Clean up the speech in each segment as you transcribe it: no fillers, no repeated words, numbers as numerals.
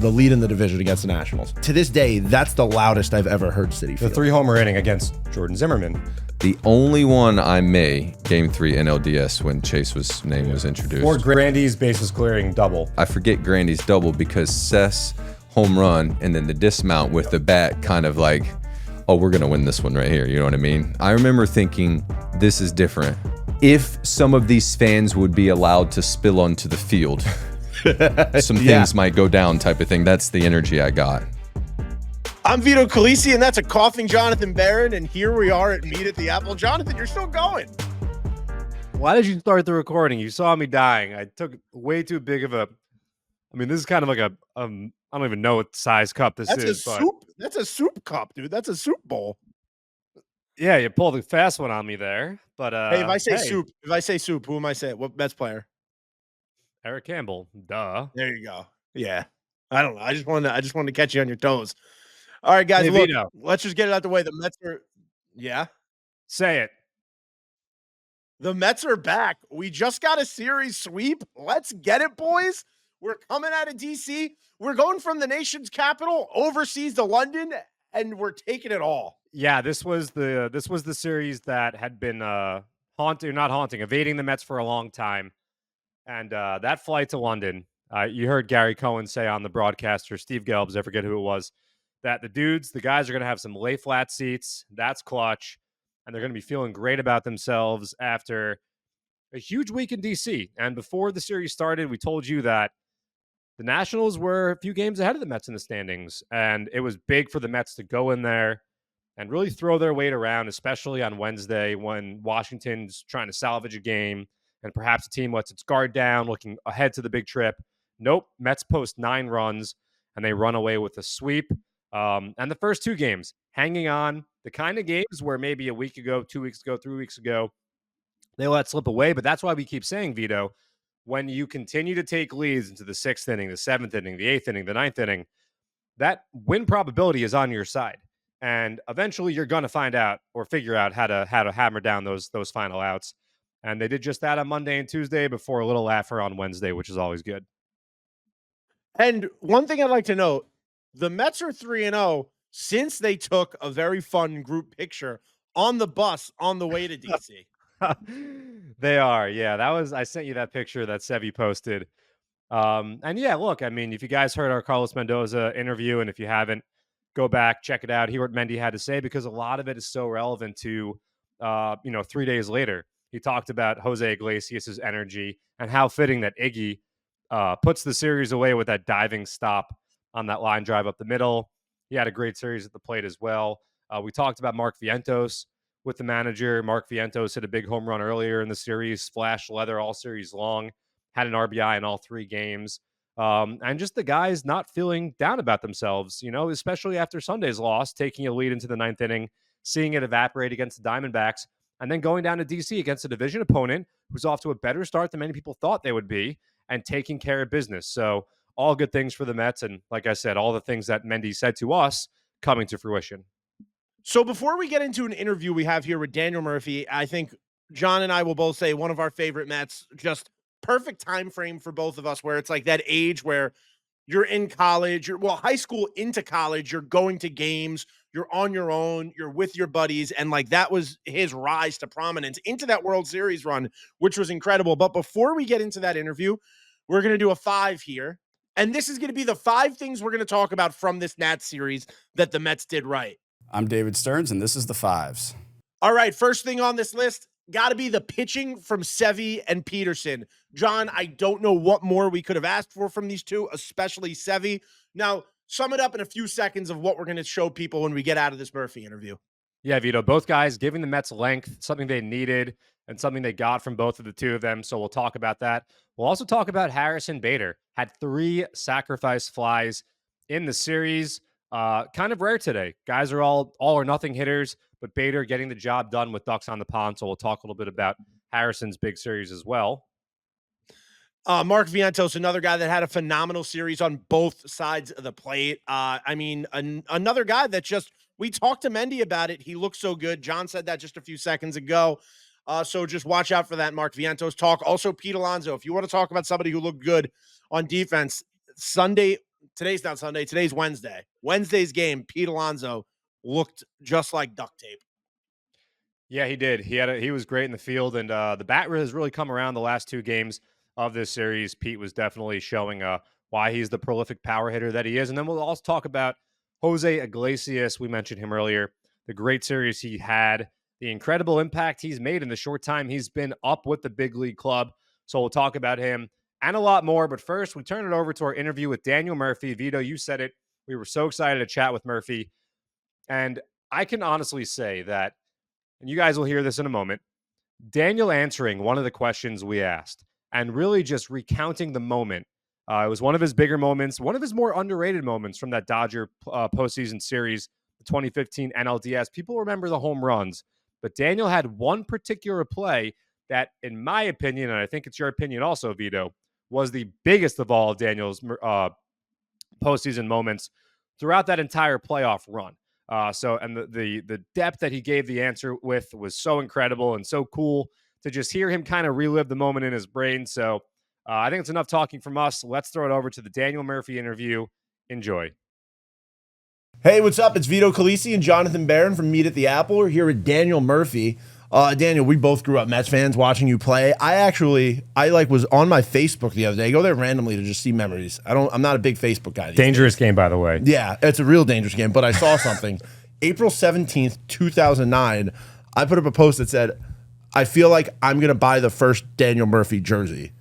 the lead in the division against the Nationals. To this day, that's the loudest I've ever heard Citi Field. The 3-homer inning against Jordan Zimmerman. The only one I may, Game 3 NLDS, when Chase's name was introduced. Or Grandy's bases clearing double. I forget Grandy's double because Seth's home run and then the dismount with the bat kind of like, oh, we're going to win this one right here. You know what I mean? I remember thinking, this is different. If some of these fans would be allowed to spill onto the field, some things might go down type of thing. That's the energy I got. I'm Vito Calisi, and that's a coughing Jonathan Barron, and here we are at Meet at the Apple. Jonathan, you're still going. Why did you start the recording? You saw me dying. I took way too big of a... I mean, this is kind of like a... I don't even know what size cup this is. That's a soup cup, dude. That's a soup bowl. Yeah, you pulled a fast one on me there. But hey, if I say soup, who am I saying? What Mets player? Eric Campbell. Duh. There you go. Yeah. I don't know. I just wanted to catch you on your toes. All right, guys, hey, look, Vito. Let's just get it out the way. The Mets are Say it. The Mets are back. We just got a series sweep. Let's get it, boys. We're coming out of DC. We're going from the nation's capital overseas to London, and we're taking it all. Yeah, this was the series that had been evading the Mets for a long time. And that flight to London, you heard Gary Cohen say on the broadcaster, Steve Gelbs, I forget who it was, that the guys are going to have some lay flat seats. That's clutch. And they're going to be feeling great about themselves after a huge week in DC. And before the series started, we told you that the Nationals were a few games ahead of the Mets in the standings. And it was big for the Mets to go in there and really throw their weight around, especially on Wednesday when Washington's trying to salvage a game and perhaps the team lets its guard down, looking ahead to the big trip. Nope, Mets post 9 runs, and they run away with a sweep. And the first 2 games, hanging on, the kind of games where maybe a week ago, 2 weeks ago, 3 weeks ago, they let slip away. But that's why we keep saying, Vito, when you continue to take leads into the 6th inning, the 7th inning, the 8th inning, the 9th inning, that win probability is on your side. And eventually you're going to find out or figure out how to hammer down those final outs. And they did just that on Monday and Tuesday before a little laugher on Wednesday, which is always good. And one thing I'd like to note, the Mets are 3-0 since they took a very fun group picture on the bus on the way to DC. They are. Yeah, I sent you that picture that Sevy posted. And yeah, look, I mean, if you guys heard our Carlos Mendoza interview, and if you haven't, go back, check it out, hear what Mendy had to say, because a lot of it is so relevant to, 3 days later. He talked about Jose Iglesias' energy and how fitting that Iggy puts the series away with that diving stop on that line drive up the middle. He had a great series at the plate as well. We talked about Mark Vientos with the manager. Mark Vientos hit a big home run earlier in the series, splashed leather all series long, had an RBI in all 3 games. And just the guys not feeling down about themselves, especially after Sunday's loss, taking a lead into the 9th inning, seeing it evaporate against the Diamondbacks, and then going down to DC against a division opponent who's off to a better start than many people thought they would be, and taking care of business. So all good things for the Mets. And like I said, all the things that Mendy said to us coming to fruition. So before we get into an interview we have here with Daniel Murphy, I think John and I will both say one of our favorite Mets, just perfect time frame for both of us, where it's like that age where you're in college, high school into college, you're going to games, you're on your own, you're with your buddies. And like that was his rise to prominence into that World Series run, which was incredible. But before we get into that interview, we're going to do a 5 here. And this is going to be the 5 things we're going to talk about from this Nats series that the Mets did right. I'm David Stearns, and this is the 5s. All right, first thing on this list, got to be the pitching from Sevy and Peterson. John, I don't know what more we could have asked for from these two, especially Sevy. Now, sum it up in a few seconds of what we're going to show people when we get out of this Murphy interview. Yeah, Vito, both guys giving the Mets length, something they needed and something they got from both of the two of them. So we'll talk about that. We'll also talk about Harrison Bader. Had 3 sacrifice flies in the series. Kind of rare today. Guys are all or nothing hitters, but Bader getting the job done with ducks on the pond. So we'll talk a little bit about Harrison's big series as well. Mark Vientos, another guy that had a phenomenal series on both sides of the plate. Another guy that we talked to Mendy about it. He looks so good. John said that just a few seconds ago. So just watch out for that Mark Vientos talk. Also, Pete Alonso, if you want to talk about somebody who looked good on defense, Sunday today's not Sunday. Today's Wednesday. Wednesday's game, Pete Alonso looked just like duct tape. Yeah, he did. He was great in the field, and the bat has really come around the last 2 games of this series. Pete was definitely showing why he's the prolific power hitter that he is. And then we'll also talk about Jose Iglesias. We mentioned him earlier. The great series he had, the incredible impact he's made in the short time he's been up with the big league club. So we'll talk about him and a lot more. But first, we turn it over to our interview with Daniel Murphy. Vito, you said it. We were so excited to chat with Murphy. And I can honestly say that, and you guys will hear this in a moment, Daniel answering one of the questions we asked and really just recounting the moment. It was one of his bigger moments, one of his more underrated moments from that Dodger postseason series, the 2015 NLDS. People remember the home runs, but Daniel had one particular play that, in my opinion, and I think it's your opinion also, Vito, was the biggest of all of Daniel's postseason moments throughout that entire playoff run. And the depth that he gave the answer with was so incredible and so cool to just hear him kind of relive the moment in his brain. So I think it's enough talking from us. Let's throw it over to the Daniel Murphy interview. Enjoy. Hey, what's up? It's Vito Calisi and Jonathan Barron from Meet at the Apple. We're here with Daniel Murphy. Daniel, we both grew up Mets fans watching you play. I was on my Facebook the other day. I go there randomly to just see memories. I'm not a big Facebook guy. Dangerous game, by the way. Yeah, it's a real dangerous game. But I saw something. April 17th, 2009, I put up a post that said, I feel like I'm going to buy the first Daniel Murphy jersey.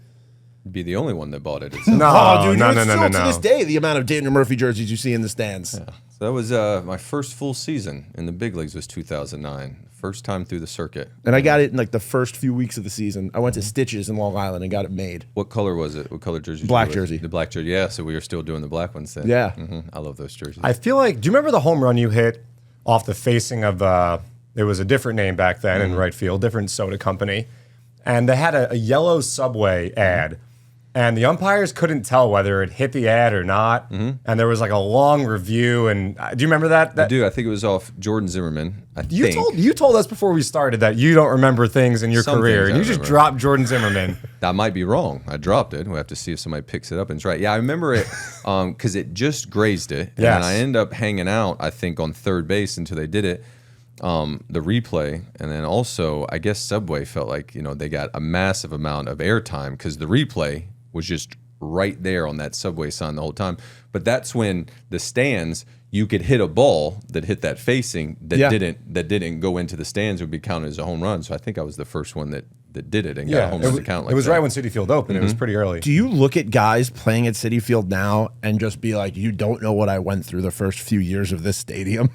Be the only one that bought it. No, dude. No. To this day, the amount of Daniel Murphy jerseys you see in the stands. Yeah. So that was my first full season in the big leagues was 2009. First time through the circuit. And I got it in like the first few weeks of the season. I went to Stitches in Long Island and got it made. What color was it? What color jersey? Black jersey. The black jersey. Yeah, so we were still doing the black ones then. Yeah. I love those jerseys. I feel like, do you remember the home run you hit off the facing of, it was a different name back then in right field, different soda company. And they had a yellow Subway ad. And the umpires couldn't tell whether it hit the ad or not. And there was like a long review. And do you remember that? I do. I think it was off Jordan Zimmerman. You told us before we started that you don't remember things in your career. And you just dropped Jordan Zimmerman. That might be wrong. I dropped it. We'll have to see if somebody picks it up and it's right. Yeah, I remember it because it just grazed it. Yes. And I ended up hanging out, I think, on third base until they did it. The replay, and then also, I guess Subway felt like, they got a massive amount of airtime because the replay was just right there on that Subway sign the whole time. But that's when the stands, you could hit a ball that hit that facing that didn't go into the stands would be counted as a home run. So I think I was the first one that did it and got a home run to count like that. It was right when Citi Field opened. It was pretty early. Do you look at guys playing at Citi Field now and just be like, you don't know what I went through the first few years of this stadium?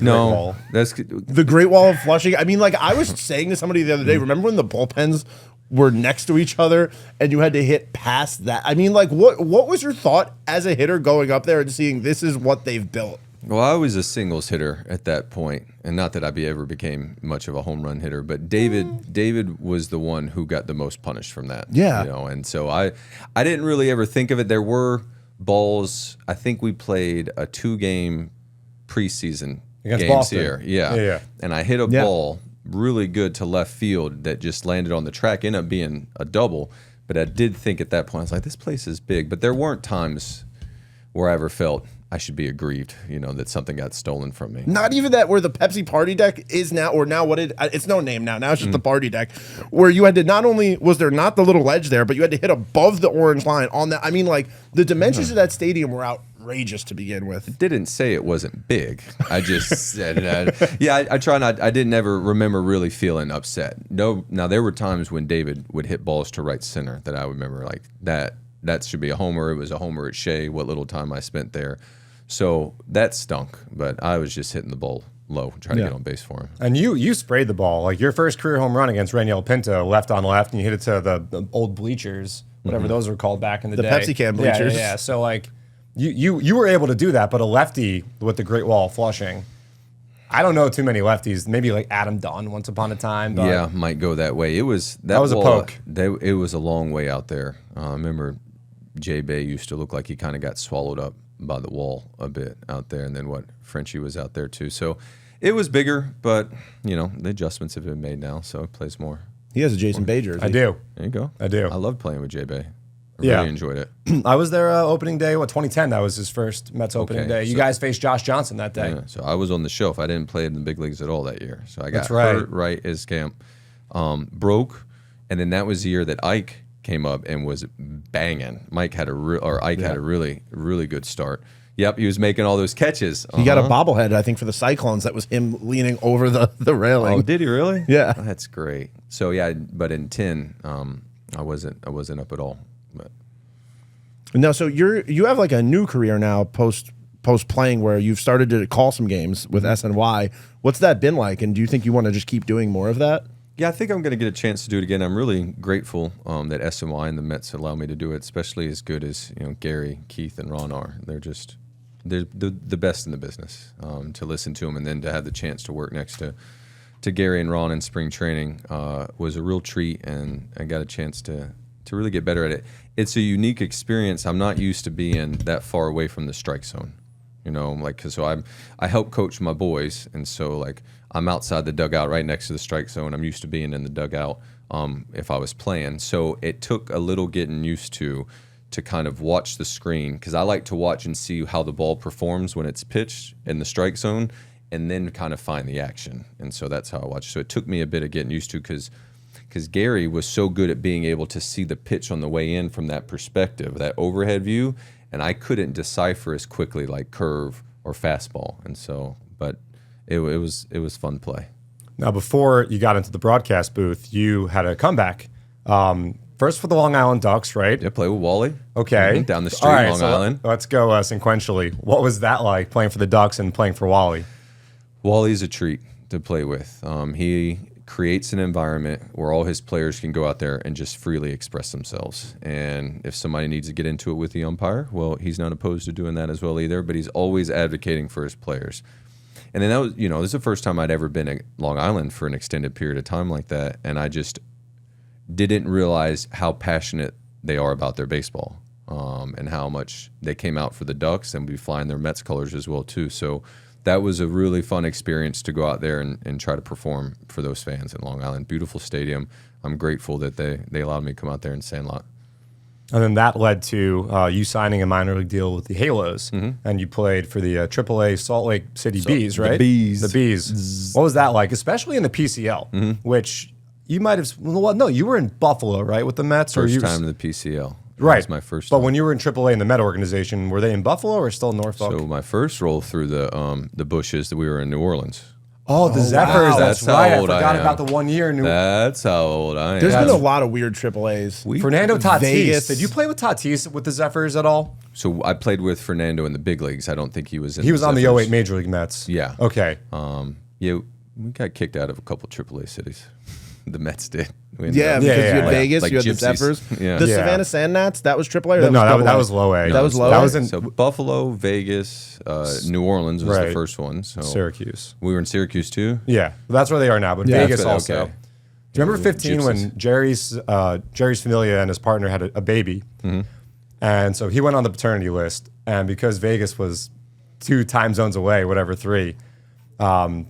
No, that's the Great Wall of Flushing. I mean, like I was saying to somebody the other day, remember when the bullpens were next to each other and you had to hit past that? I mean, like what was your thought as a hitter going up there and seeing this is what they've built? Well, I was a singles hitter at that point, and not that I ever became much of a home run hitter, but David was the one who got the most punished from that. Yeah. And so I didn't really ever think of it. There were balls. I think we played a 2-game preseason against games Boston. here. Yeah. And I hit a ball really good to left field that just landed on the track, ended up being a double. But I did think at that point, I was like, this place is big. But there weren't times where I ever felt I should be aggrieved, that something got stolen from me. Not even that where the Pepsi party deck is now, or now what it's no name now. Now it's just the party deck, where you had to not only was there not the little ledge there, but you had to hit above the orange line on that. I mean, like the dimensions of that stadium were outrageous to begin with. Didn't say it wasn't big. I just said, I try not. I didn't ever remember really feeling upset. No. Now there were times when David would hit balls to right center that I would remember like that. That should be a homer. It was a homer at Shea. What little time I spent there. So that stunk, but I was just hitting the ball low, trying to get on base for him. And you sprayed the ball. Like your first career home run against Raniel Pinto, left on left, and you hit it to the old bleachers, whatever those were called back in the day. The Pepsi can bleachers. Yeah. So like you were able to do that, but a lefty with the Great Wall of Flushing. I don't know too many lefties. Maybe like Adam Dunn once upon a time. But yeah, might go that way. That was wall, a poke. It was a long way out there. I remember Jay Bay used to look like he kind of got swallowed up by the wall a bit out there, and then Frenchie was out there too. So it was bigger, but the adjustments have been made now, so it plays more. He has a Jason Bay jersey. I do. There you go. I do. I love playing with Jay Bay. I Yeah. really enjoyed it. I was there opening day. 2010? That was his first Mets opening Okay, day. You so- guys faced Josh Johnson that day. Yeah, so I was on the shelf. I didn't play in the big leagues at all that year. So I got That's right. hurt right as camp broke, and then that was the year that Ike came up and was banging. Ike had a really, really good start. Yep, he was making all those catches. He got a bobblehead, I think, for the Cyclones. That was him leaning over the railing. Oh, did he really? Yeah. That's great. So yeah, but in 10, I wasn't up at all. But No, so you have like a new career now post playing where you've started to call some games with SNY. What's that been like? And do you think you want to just keep doing more of that? yeah, I think I'm going to get a chance to do it again. I'm really grateful that SNY and the Mets allow me to do it, especially as good as Gary, Keith, and Ron are. They're the best in the business. To listen to them and then to have the chance to work next to Gary and Ron in spring training was a real treat, and I got a chance to really get better at it. It's a unique experience. I'm not used to being that far away from the strike zone, so I help coach my boys, and so I'm outside the dugout right next to the strike zone. I'm used to being in the dugout if I was playing. So it took a little getting used to kind of watch the screen, because I like to watch and see how the ball performs when it's pitched in the strike zone, and then kind of find the action. And so that's how I watch. So it took me a bit of getting used to, because Gary was so good at being able to see the pitch on the way in from that perspective, that overhead view, and I couldn't decipher as quickly like curve or fastball. And so, but it was fun play. Now, before you got into the broadcast booth, you had a comeback. First for the Long Island Ducks, right? Yeah, play with Wally. Okay. Down the street, All right, Long so Island. Let's go sequentially. What was that like, playing for the Ducks and playing for Wally? Wally's a treat to play with. He creates an environment where all his players can go out there and just freely express themselves. And if somebody needs to get into it with the umpire, well, he's not opposed to doing that as well either, but he's always advocating for his players. And then that was, this is the first time I'd ever been at Long Island for an extended period of time like that, and I just didn't realize how passionate they are about their baseball, and how much they came out for the Ducks and be flying their Mets colors as well too. So that was a really fun experience to go out there and try to perform for those fans in Long Island. Beautiful stadium. I'm grateful that they allowed me to come out there in Sandlot. And then that led to you signing a minor league deal with the Halos, and you played for the AAA Salt Lake City Bees, right? The Bees. The Bees. What was that like, especially in the PCL, which you might have? Well, no, you were in Buffalo, right, with the Mets. First time in the PCL. That Right. was my first But time. when you were in AAA in the Met organization, were they in Buffalo or still in Norfolk? So my first roll through the bushes that we were in New Orleans. Oh, the Zephyrs. wow. That's That's how right. I old I forgot am. about the 1 year. That's how old I am. There's been a lot of weird AAAs. Fernando Tatis. Vegas. Did you play with Tatis with the Zephyrs at all? So I played with Fernando in the big leagues. I don't think he was in He was on the Zephyrs. 08 Major League Mets. Yeah. Okay. Yeah, we got kicked out of a couple AAA cities. The Mets did. We ended Yeah, up- because you had yeah. Vegas, Like you had gypsies. the Zephyrs. Yeah. The Yeah. Savannah Sandgnats, that was AAA or No, that AA? was low A. That was low That A? was in So Buffalo, Vegas, New Orleans was Right. the first one. So Syracuse. we were in Syracuse too. Yeah, that's where they are now. But Yeah. Vegas That's also. okay. Do you remember 15 when Gypsies. Jerry's Familia and his partner had a baby, and so he went on the paternity list, and because Vegas was 2 time zones away, whatever 3,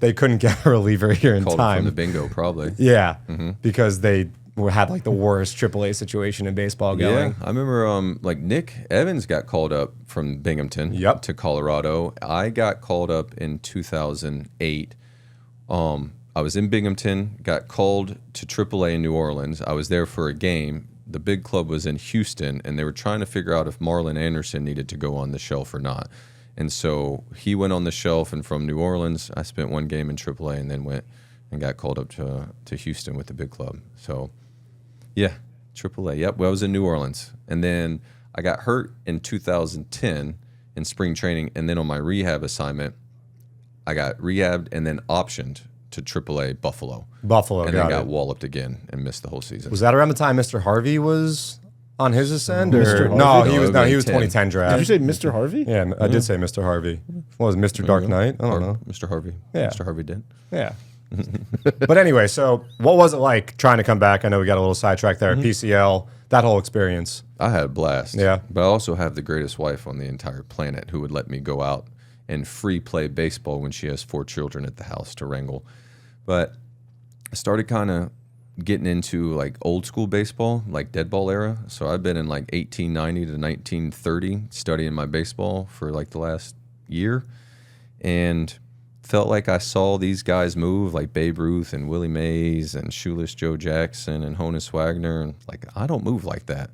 they couldn't get a reliever here in Called it time. from the bingo, probably. Yeah, because they had like the worst AAA situation in baseball going. Yeah, I remember like Nick Evans got called up from Binghamton Yep. to Colorado. I got called up in 2008. I was in Binghamton, got called to AAA in New Orleans. I was there for a game. The big club was in Houston, and they were trying to figure out if Marlon Anderson needed to go on the shelf or not. And so he went on the shelf, and from New Orleans, I spent 1 game in AAA and then went and got called up to Houston with the big club. So, yeah, AAA. Yep, well, I was in New Orleans. And then I got hurt in 2010 in spring training, and then on my rehab assignment, I got rehabbed and then optioned to AAA Buffalo. Buffalo, And then got got it. walloped again and missed the whole season. Was that around the time Mr. Harvey was on his ascend? Or Mr. no, Harvey? he was No, no, it he was was 2010 draft. Did you say Mr. Harvey? Yeah, I did say Mr. Harvey. What was it, Mr. Dark Knight? I don't know. Mr. Harvey. Yeah. Mr. Harvey did. Yeah. But anyway, so what was it like trying to come back? I know we got a little sidetracked there. PCL, that whole experience. I had a blast. Yeah. But I also have the greatest wife on the entire planet who would let me go out and free play baseball when she has 4 children at the house to wrangle. But I started kind of getting into like old school baseball, like dead ball era. So I've been in like 1890 to 1930 studying my baseball for like the last year, and felt like I saw these guys move, like Babe Ruth and Willie Mays and Shoeless Joe Jackson and Honus Wagner, and like I don't move like that,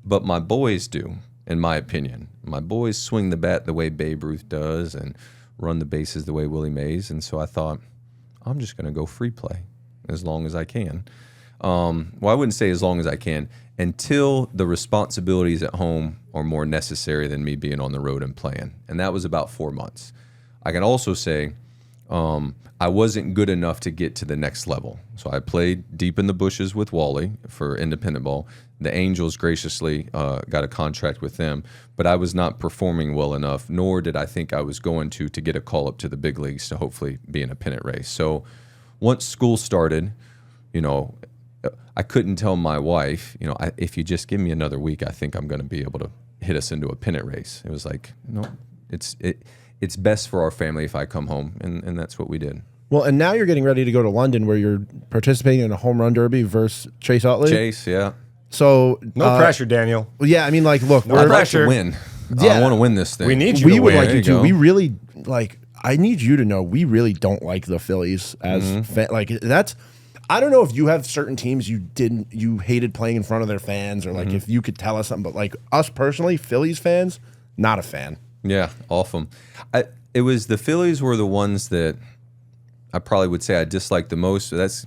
but my boys do, in my opinion. My boys swing the bat the way Babe Ruth does and run the bases the way Willie Mays, and so I thought, I'm just going to go free play as long as I can. Well, I wouldn't say as long as I can, until the responsibilities at home are more necessary than me being on the road and playing. And that was about 4 months. I can also say I wasn't good enough to get to the next level. So I played deep in the bushes with Wally for independent ball. The Angels graciously got a contract with them, but I was not performing well enough, nor did I think I was going to get a call up to the big leagues to hopefully be in a pennant race. So once school started, you know, I couldn't tell my wife, you know, if you just give me another week, I think I'm going to be able to hit us into a pennant race. It was like, no, it's best for our family if I come home, and that's what we did. Well, and now you're getting ready to go to London, where you're participating in a home run derby versus Chase Utley. Chase, yeah. So No pressure, Daniel. yeah, I mean, like, look, No I'd like pressure. to win. Yeah. I want to win this thing. We need you we to would win. like There you you to. go. We really like. I need you to know we really don't like the Phillies as like that's. I don't know if you have certain teams you hated playing in front of their fans, or like if you could tell us something, but like us personally, Phillies fans, not a fan. Yeah, awesome. It was the Phillies were the ones that I probably would say I disliked the most. So that's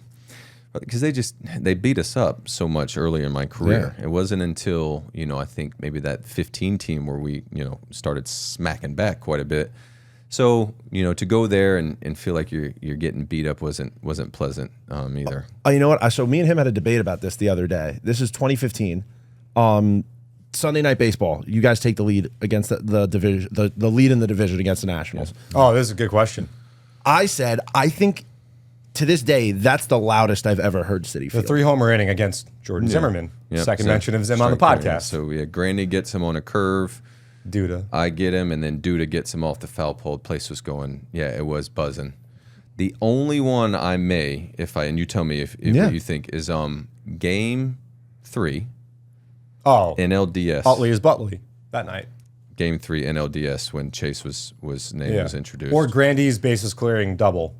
because they beat us up so much earlier in my career. Yeah. It wasn't until, you know, I think maybe that 15 team where we, you know, started smacking back quite a bit. So, you know, to go there and feel like you're getting beat up wasn't pleasant either. Oh, you know what? So me and him had a debate about this the other day. This is 2015. Sunday Night Baseball. You guys take the lead against the division, the lead in the division against the Nationals. Oh, this is a good question. I said, I think to this day, that's the loudest I've ever heard Citi The Field. 3-homer inning against Jordan Zimmerman. Yep, Second so mention of him on the strike three. podcast. So yeah, Grandy gets him on a curve. Duda. I get him, and then Duda gets him off the foul pole. The place was going, yeah, it was buzzing. The only one I may, and you tell me if what you think, is Game 3, Oh, NLDS. Utley is Butley that night. Game 3 NLDS when Chase was name was introduced. Or Grandy's bases clearing double.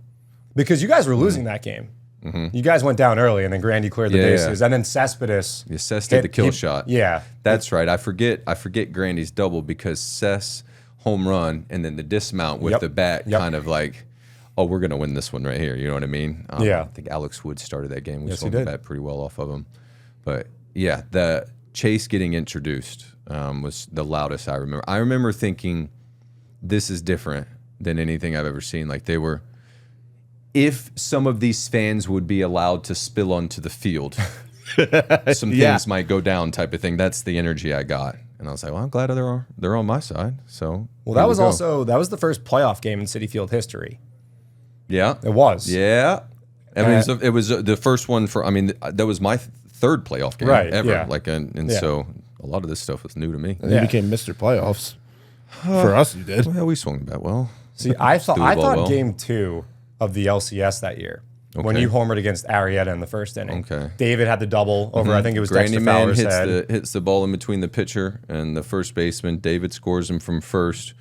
Because you guys were losing that game. You guys went down early, and then Grandy cleared the bases, and then Cespedes. Yeah, Cess did the kill shot. Yeah, That's right. I forget Grandy's double because Cess home run and then the dismount with the bat kind of like, oh, we're going to win this one right here. You know what I mean? Yeah. I think Alex Wood started that game. We Yes, swung he the did. bat pretty well off of him. But yeah, the Chase getting introduced was the loudest I remember. I remember thinking, this is different than anything I've ever seen. Like if some of these fans would be allowed to spill onto the field, some things might go down type of thing. That's the energy I got. And I was like, well, I'm glad they're on my side. So Well, here that we was go. also the first playoff game in Citi Field history. Yeah. It was. Yeah. I mean, it was the first one for, I mean, that was my third playoff game ever. yeah. Like, and so a lot of this stuff was new to me. And you became Mr. Playoffs. For us, you did. Well, we swung the bat well. See, I Threw the thought ball well. Game 2 of the LCS that year, when Okay. you homered against Arrieta in the first inning. Okay. David had the double over, I think it was Grandy Dexter Man Fowler's head. hits the ball in between the pitcher and the first baseman. David scores him from first.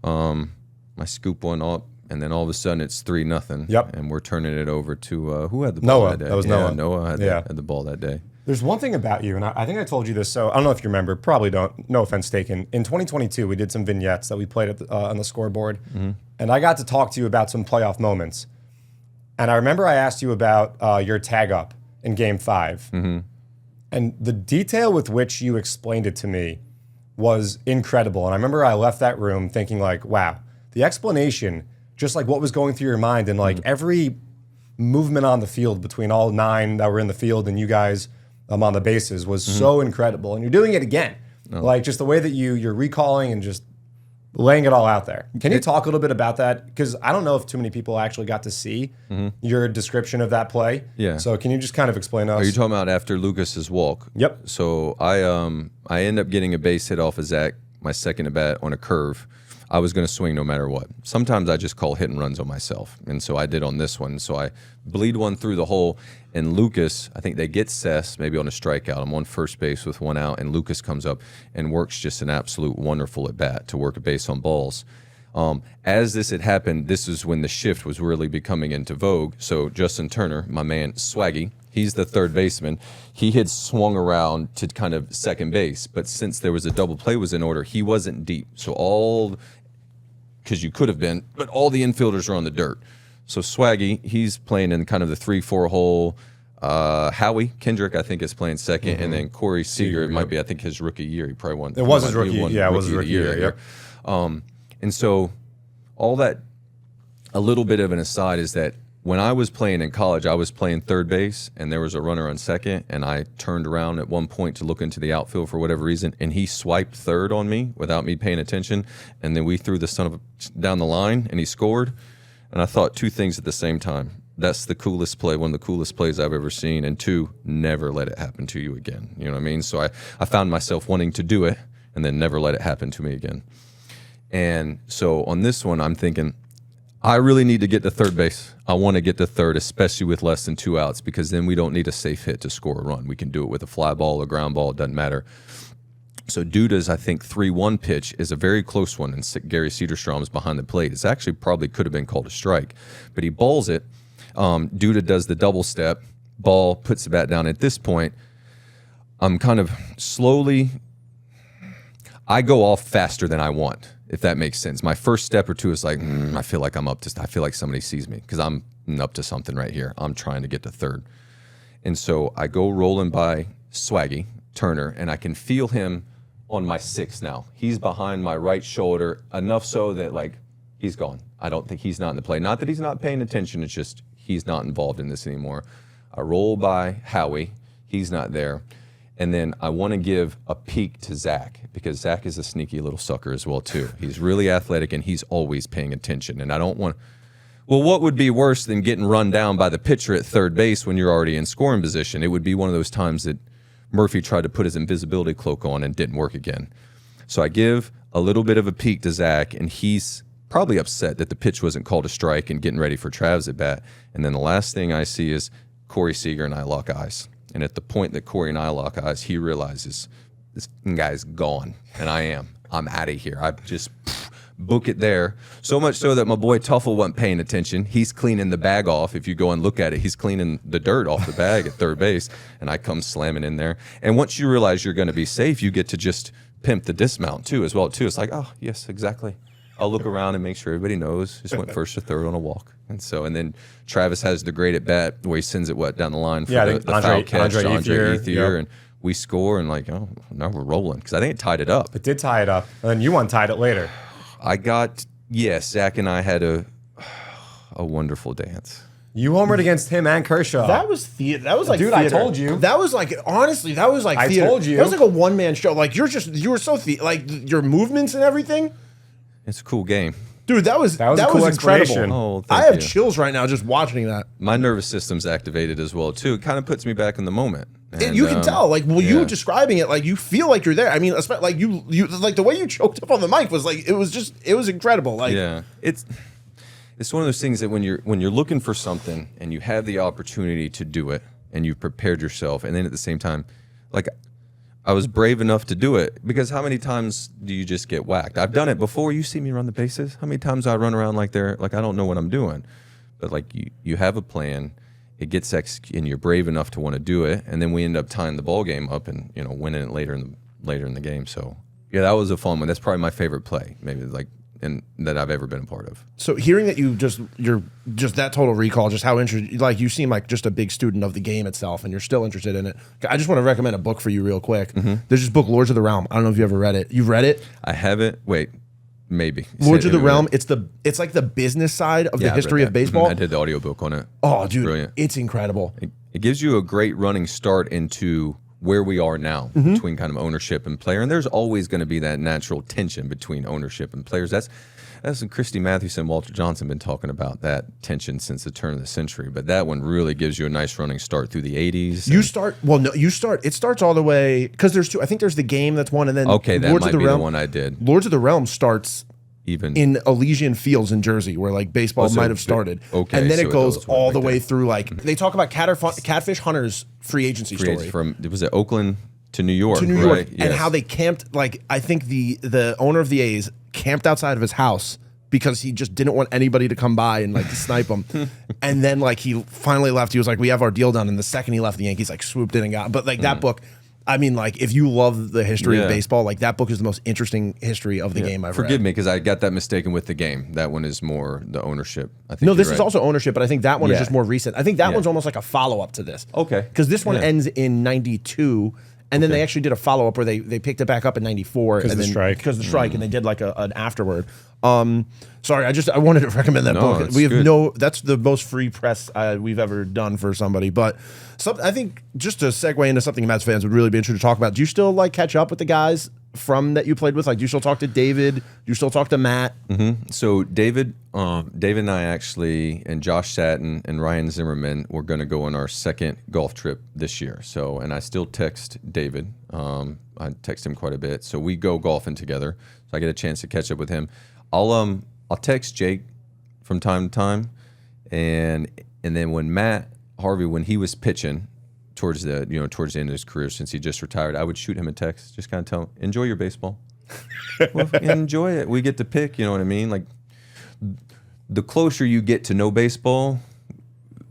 I scoop one up, and then all of a sudden it's 3-0. Yep. And we're turning it over to who had the ball Noah. that day? That was Yeah, Noah. Noah had, Yeah. had the ball that day. There's one thing about you, and I think I told you this, so I don't know if you remember, probably don't, no offense taken. In 2022, we did some vignettes that we played at on the scoreboard, and I got to talk to you about some playoff moments. And I remember I asked you about your tag up in Game 5. And the detail with which you explained it to me was incredible. And I remember I left that room thinking like, wow, the explanation, just like what was going through your mind and like every movement on the field between all 9 that were in the field and you guys on the bases was so incredible. And you're doing it again. Like just the way that you're recalling and just laying it all out there. Can you talk a little bit about that? Because I don't know if too many people actually got to see your description of that play. Yeah. So can you just kind of explain to us? Are you talking about after Lucas's walk? Yep. So I end up getting a base hit off of Zach, my second at bat on a curve. I was going to swing no matter what. Sometimes I just call hit and runs on myself, and so I did on this one. So I bleed one through the hole, and Lucas, I think they get Cess maybe on a strikeout. I'm on first base with one out, and Lucas comes up and works just an absolute wonderful at bat to work a base on balls. As this had happened, this is when the shift was really becoming into vogue. So Justin Turner, my man Swaggy, he's the third baseman. He had swung around to kind of second base, but since there was a double play was in order, he wasn't deep. So because you could have been, but all the infielders are on the dirt. So Swaggy, he's playing in kind of the 3-4 hole. Howie Kendrick, I think, is playing second, and then Corey Seager, it might be, I think, his rookie year. He probably won. It was his rookie. Yeah, it was his rookie year. Yep. And so all that, a little bit of an aside is that when I was playing in college, I was playing third base, and there was a runner on second, and I turned around at one point to look into the outfield for whatever reason, and he swiped third on me without me paying attention, and then we threw the son of a down the line, and he scored, and I thought two things at the same time. That's the coolest play, one of the coolest plays I've ever seen, and two, never let it happen to you again. You know what I mean? So I found myself wanting to do it, and then never let it happen to me again. And so on this one, I'm thinking, I really need to get to third base. I want to get to third, especially with less than 2 outs, because then we don't need a safe hit to score a run. We can do it with a fly ball, a ground ball, it doesn't matter. So Duda's, I think, 3-1 pitch is a very close one, and Gary Cederstrom's behind the plate. It's actually probably could have been called a strike, but he balls it. Duda does the double step, ball, puts the bat down. At this point, I'm kind of slowly, I go off faster than I want, if that makes sense. My first step or two is like, I feel like I feel like somebody sees me because I'm up to something right here. I'm trying to get to third. And so I go rolling by Swaggy, Turner, and I can feel him on my 6 now. He's behind my right shoulder, enough so that, like, he's gone. I don't think he's not in the play. Not that he's not paying attention, it's just he's not involved in this anymore. I roll by Howie. He's not there. And then I want to give a peek to Zach, because Zach is a sneaky little sucker as well, too. He's really athletic, and he's always paying attention. And I don't want... Well, what would be worse than getting run down by the pitcher at third base when you're already in scoring position? It would be one of those times that Murphy tried to put his invisibility cloak on and didn't work again. So I give a little bit of a peek to Zach, and he's probably upset that the pitch wasn't called a strike and getting ready for Trav's at bat. And then the last thing I see is Corey Seager and I lock eyes. And at the point that Corey and I lock eyes, he realizes this guy's gone, and I am. I'm out of here. I just book it there. So much so that my boy Tuffle wasn't paying attention. He's cleaning the bag off. If you go and look at it, he's cleaning the dirt off the bag at third base, and I come slamming in there. And once you realize you're going to be safe, you get to just pimp the dismount too, as well too. It's like, oh yes, exactly. I'll look around and make sure everybody knows. Just went first to third on a walk. And then Travis has the great at bat where he sends it down the line for the foul catch to Andre Ethier, and we score, and like, oh, now we're rolling, because I think it tied it up. It did tie it up, and then you tied it later. Zach and I had a wonderful dance. You homered against him and Kershaw. That was like dude, theater. I told you. That was like, honestly, that was like theater. I told you. That was like a one-man show. Like, you were so like your movements and everything. It's a cool game. Dude, that was a cool incredible. Oh, I have chills right now just watching that. My nervous system's activated as well too. It kind of puts me back in the moment. And you can tell, like, you describing it, like, you feel like you're there. I mean, like you like the way you choked up on the mic was like, it was incredible. Like, yeah, it's one of those things that when you're looking for something and you have the opportunity to do it and you've prepared yourself, and then at the same time, like, I was brave enough to do it, because how many times do you just get whacked? I've done it before. You see me run the bases. How many times I run around like I don't know what I'm doing, but like you have a plan. It gets and you're brave enough to want to do it, and then we end up tying the ball game up and winning it later in the game. So yeah, that was a fun one. That's probably my favorite play, maybe and that I've ever been a part of. So hearing that you're just that total recall, just how interested, like, you seem like just a big student of the game itself, and you're still interested in it. I just want to recommend a book for you real quick. There's this book, Lords of the Realm. I don't know if you ever read it. You've read it? I haven't. Wait. Maybe. Lords of the Realm, it's like the business side of the history of baseball. I did the audiobook on it. Oh, dude, brilliant. It's incredible. It gives you a great running start into where we are now between kind of ownership and player. And there's always going to be that natural tension between ownership and players. That's Christy Mathewson, Walter Johnson been talking about that tension since the turn of the century. But that one really gives you a nice running start through the 80s. It starts all the way, because there's two. I think there's The Game, that's one, and then okay, that might be the one I did. Lords of the Realm starts even in Elysian Fields in Jersey, where like baseball so might have started. okay, and then so it goes went all right the way there. through. Like they talk about Catfish Hunters free agency story from was it Oakland to New York, to New York, right? and Yes. how they camped. Like I think the owner of the A's camped outside of his house because he just didn't want anybody to come by and like snipe him. And then like he finally left. He was like, "We have our deal done." And the second he left, the Yankees like swooped in and got. But like that book. I mean, like, if you love the history of Yeah. baseball, like, that book is the most interesting history of the game I've read. Forgive me because I got that mistaken with the game. That one is more the ownership. I think No, this you're is right. also ownership, but I think that one is Yeah. just more recent. I think that Yeah. one's almost like a follow-up to this. Okay. Because this one Yeah. ends in 92, and then they actually did a follow-up where they picked it back up in 94. Because of the strike. Because of the strike, and they did, like, an afterward. Sorry, I wanted to recommend that No, book. it's We have good. that's the most free press we've ever done for somebody. But I think just to segue into something Mets fans would really be interested to talk about, do you still, like, catch up with the guys from that you played with? Like, do you still talk to David? Do you still talk to Matt? So David and I actually, and Josh Satin and Ryan Zimmerman, were going to go on our second golf trip this year. So, and I still text David. I text him quite a bit. So we go golfing together. So I get a chance to catch up with him. I'll text Jake from time to time, and then when Matt Harvey, when he was pitching towards the end of his career, since he just retired, I would shoot him a text, just kind of tell him, enjoy your baseball. Well, enjoy it. We get to pick, you know what I mean? Like, the closer you get to know baseball,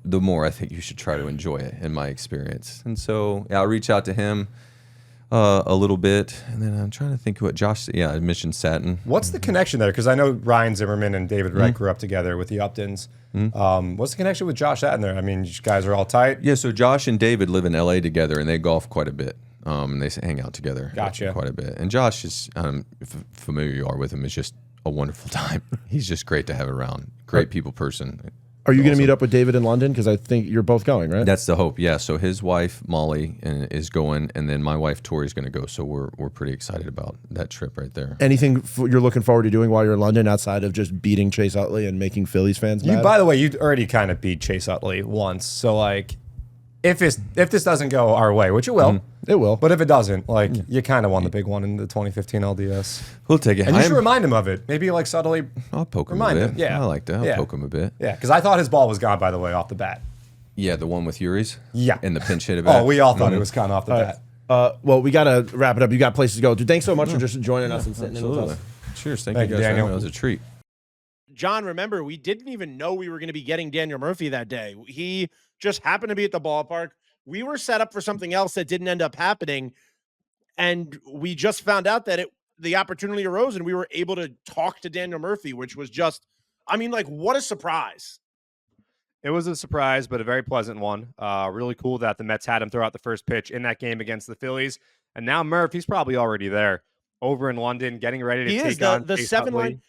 the more I think you should try to enjoy it, in my experience. And so yeah, I'll reach out to him a little bit, and then I'm trying to think what Josh. Yeah, I mentioned Satin. What's the connection there? Because I know Ryan Zimmerman and David Wright grew up together with the Uptons. What's the connection with Josh Satin there? I mean, you guys are all tight. Yeah, so Josh and David live in LA together, and they golf quite a bit. And they hang out together Gotcha. quite a bit. And Josh is, if familiar you are with him, is just a wonderful time. He's just great to have around. Great people person. Are you going to meet up with David in London? Because I think you're both going, right? That's the hope, yeah. So his wife Molly is going, and then my wife Tori's going to go. So we're pretty excited about that trip right there. Anything you're looking forward to doing while you're in London outside of just beating Chase Utley and making Phillies fans mad? By the way, you already kind of beat Chase Utley once. So, like, if this doesn't go our way, which it will, It will. but if it doesn't, like, you kind of won the big one in the 2015 LDS. We'll take it. And you should remind him of it. Maybe, like, subtly. I'll poke him remind a him. bit. Yeah. I like that. I'll Yeah. poke him a bit. Yeah, because I thought his ball was gone, by the way, off the bat. Yeah, the one with Yuri's? Yeah. And the pinch hit of it. Oh, we all thought it was gone off the bat. Well, we got to wrap it up. You got places to go. Dude, thanks so much for just joining us and sitting in with Absolutely. us. Cheers. Thank Thank you you, guys. Daniel. That was a treat. John, remember, we didn't even know we were going to be getting Daniel Murphy that day. He just happened to be at the ballpark. We were set up for something else that didn't end up happening. And we just found out that the opportunity arose and we were able to talk to Daniel Murphy, which was just, I mean, like, what a surprise. It was a surprise, but a very pleasant one. Really cool that the Mets had him throw out the first pitch in that game against the Phillies. And now Murph, he's probably already there over in London, getting ready to He take is on the Chase 7 Utley. line.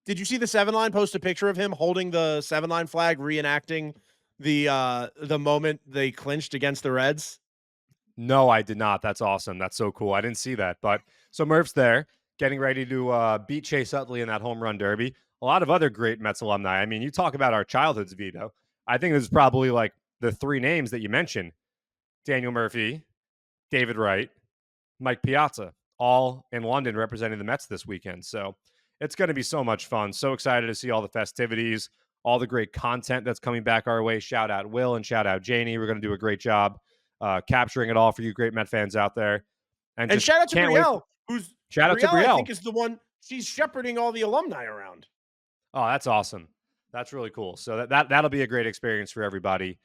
Did you see the 7 line post a picture of him holding the 7 line flag, reenacting the moment they clinched against the Reds? No, I did not. That's awesome. That's so cool. I didn't see that. But so Murph's there, getting ready to beat Chase Utley in that home run derby. A lot of other great Mets alumni. I mean, you talk about our childhoods, Vito. I think this is probably like the 3 names that you mentioned: Daniel Murphy, David Wright, Mike Piazza, all in London representing the Mets this weekend. So it's going to be so much fun. So excited to see all the festivities, all the great content that's coming back our way. Shout out Will and shout out Janie. We're going to do a great job capturing it all for you great Met fans out there. And just shout out to can't wait- Brielle, who's Shout out to I Brielle. think is the one, she's shepherding all the alumni around. Oh, that's awesome. That's really cool. So that'll be a great experience for everybody.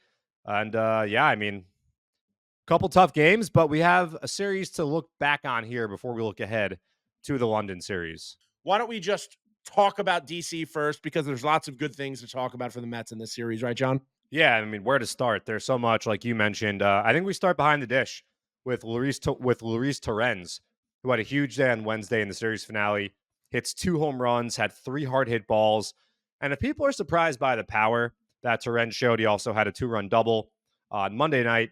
And yeah, I mean, couple tough games, but we have a series to look back on here before we look ahead to the London series. Why don't we just talk about DC first, because there's lots of good things to talk about for the Mets in this series, right, John? Yeah, I mean, where to start? There's so much, like you mentioned. I think we start behind the dish with Luis Torrens, who had a huge day on Wednesday in the series finale, hits 2 home runs, had 3 hard hit balls. And if people are surprised by the power that Torrens showed, he also had a 2-run double on Monday night.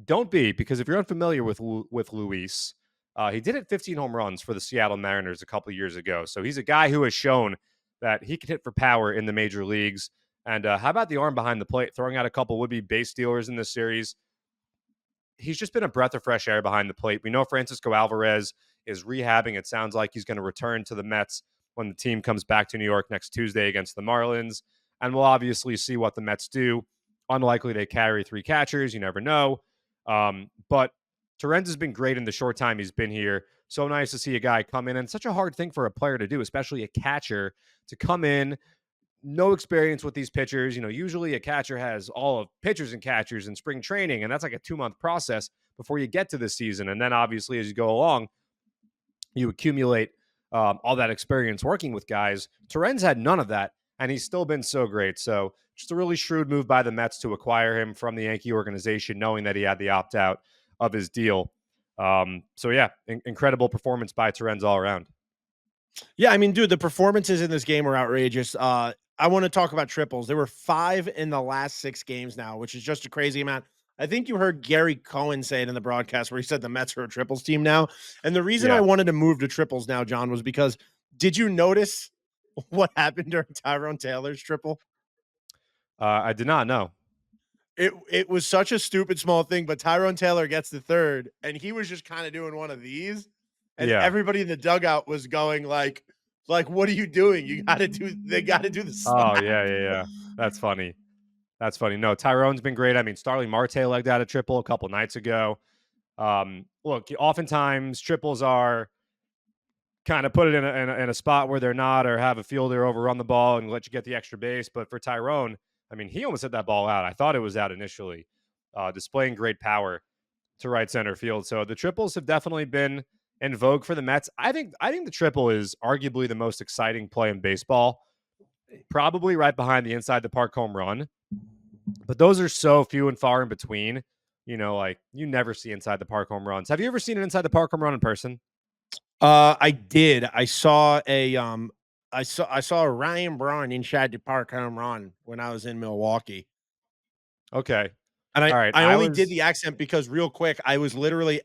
Don't be, because if you're unfamiliar with Luis, he did hit 15 home runs for the Seattle Mariners a couple of years ago. So he's a guy who has shown that he can hit for power in the major leagues. And how about the arm behind the plate, throwing out a couple would-be base stealers in this series? He's just been a breath of fresh air behind the plate. We know Francisco Alvarez is rehabbing. It sounds like he's going to return to the Mets when the team comes back to New York next Tuesday against the Marlins. And we'll obviously see what the Mets do. Unlikely they carry 3 catchers. You never know. But Torrens has been great in the short time he's been here. So nice to see a guy come in. And such a hard thing for a player to do, especially a catcher, to come in, no experience with these pitchers. Usually a catcher has all of pitchers and catchers in spring training, and that's like a 2-month process before you get to the season. And then obviously as you go along, you accumulate all that experience working with guys. Torrens had none of that, and he's still been so great. So just a really shrewd move by the Mets to acquire him from the Yankee organization, knowing that he had the opt-out of his deal. Incredible performance by Torrens all around. Yeah, I mean, dude, the performances in this game were outrageous. I want to talk about triples. There were 5 in the last 6 games now, which is just a crazy amount. I think you heard Gary Cohen say it in the broadcast where he said the Mets are a triples team now. And the reason I wanted to move to triples now, John, was because did you notice what happened during Tyrone Taylor's triple? I did not know. It was such a stupid small thing, but Tyrone Taylor gets the third, and he was just kind of doing one of these. And everybody in the dugout was going like, what are you doing? They got to do the slap. Oh, yeah. That's funny. No, Tyrone's been great. I mean, Starling Marte legged out a triple a couple nights ago. Look, oftentimes triples are kind of put it in a spot where they're not, or have a fielder overrun the ball and let you get the extra base. But for Tyrone, I mean, he almost hit that ball out. I thought it was out initially, displaying great power to right center field. So the triples have definitely been in vogue for the Mets. I think the triple is arguably the most exciting play in baseball, probably right behind the inside the park home run. But those are so few and far in between. You never see inside the park home runs. Have you ever seen an inside the park home run in person? I did. I saw a Ryan Braun inside the park home run when I was in Milwaukee. Okay. And I only did the accent because real quick, I was literally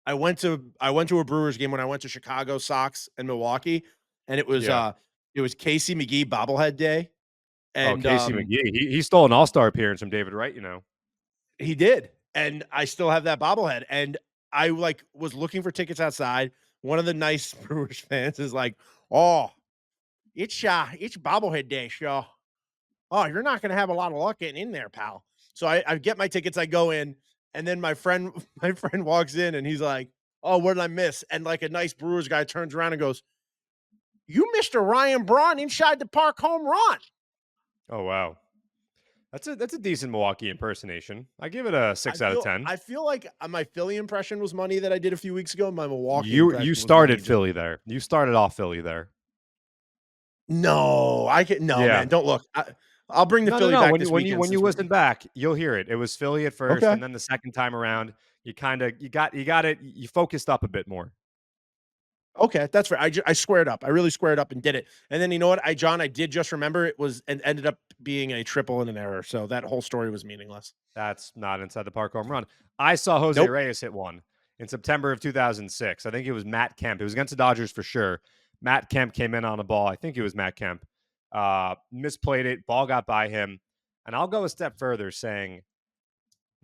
I went to a Brewers game when I went to Chicago Sox and Milwaukee, and it was Casey McGee bobblehead day. And Casey McGee, he stole an all-star appearance from David Wright, He did. And I still have that bobblehead. And I was looking for tickets outside. One of the nice Brewers fans is like, "Oh, it's bobblehead day, show. Oh, you're not gonna have a lot of luck getting in there, pal." So I get my tickets, I go in, and then my friend walks in and he's like, "Oh, what did I miss?" And like a nice Brewers guy turns around and goes, "You missed a Ryan Braun inside the park home run." Oh, wow. That's a decent Milwaukee impersonation. I give it a 6 out of 10. I feel like my Philly impression was money that I did a few weeks ago. My Milwaukee you started Philly there. You started off Philly there. No, man. Don't look. I'll bring the Philly back when you listen back, you'll hear it. It was Philly at first, and then the second time around, you got it. You focused up a bit more. Okay, that's fair. I squared up. I really squared up and did it. And then you know what, John, I did just remember it was and ended up being a triple and an error. So that whole story was meaningless. That's not inside the park home run. I saw Jose Reyes hit one in September of 2006. I think it was Matt Kemp. It was against the Dodgers for sure. Matt Kemp came in on a ball. I think it was Matt Kemp. Misplayed it. Ball got by him. And I'll go a step further saying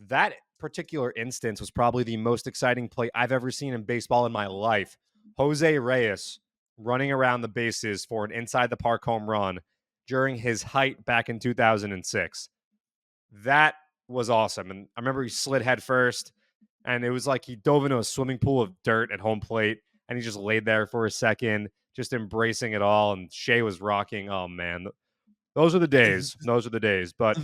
that particular instance was probably the most exciting play I've ever seen in baseball in my life. Jose Reyes running around the bases for an inside the park home run during his height back in 2006. That was awesome. And I remember he slid head first, and it was like he dove into a swimming pool of dirt at home plate, and he just laid there for a second, just embracing it all. And Shea was rocking. Oh, man. Those are the days. But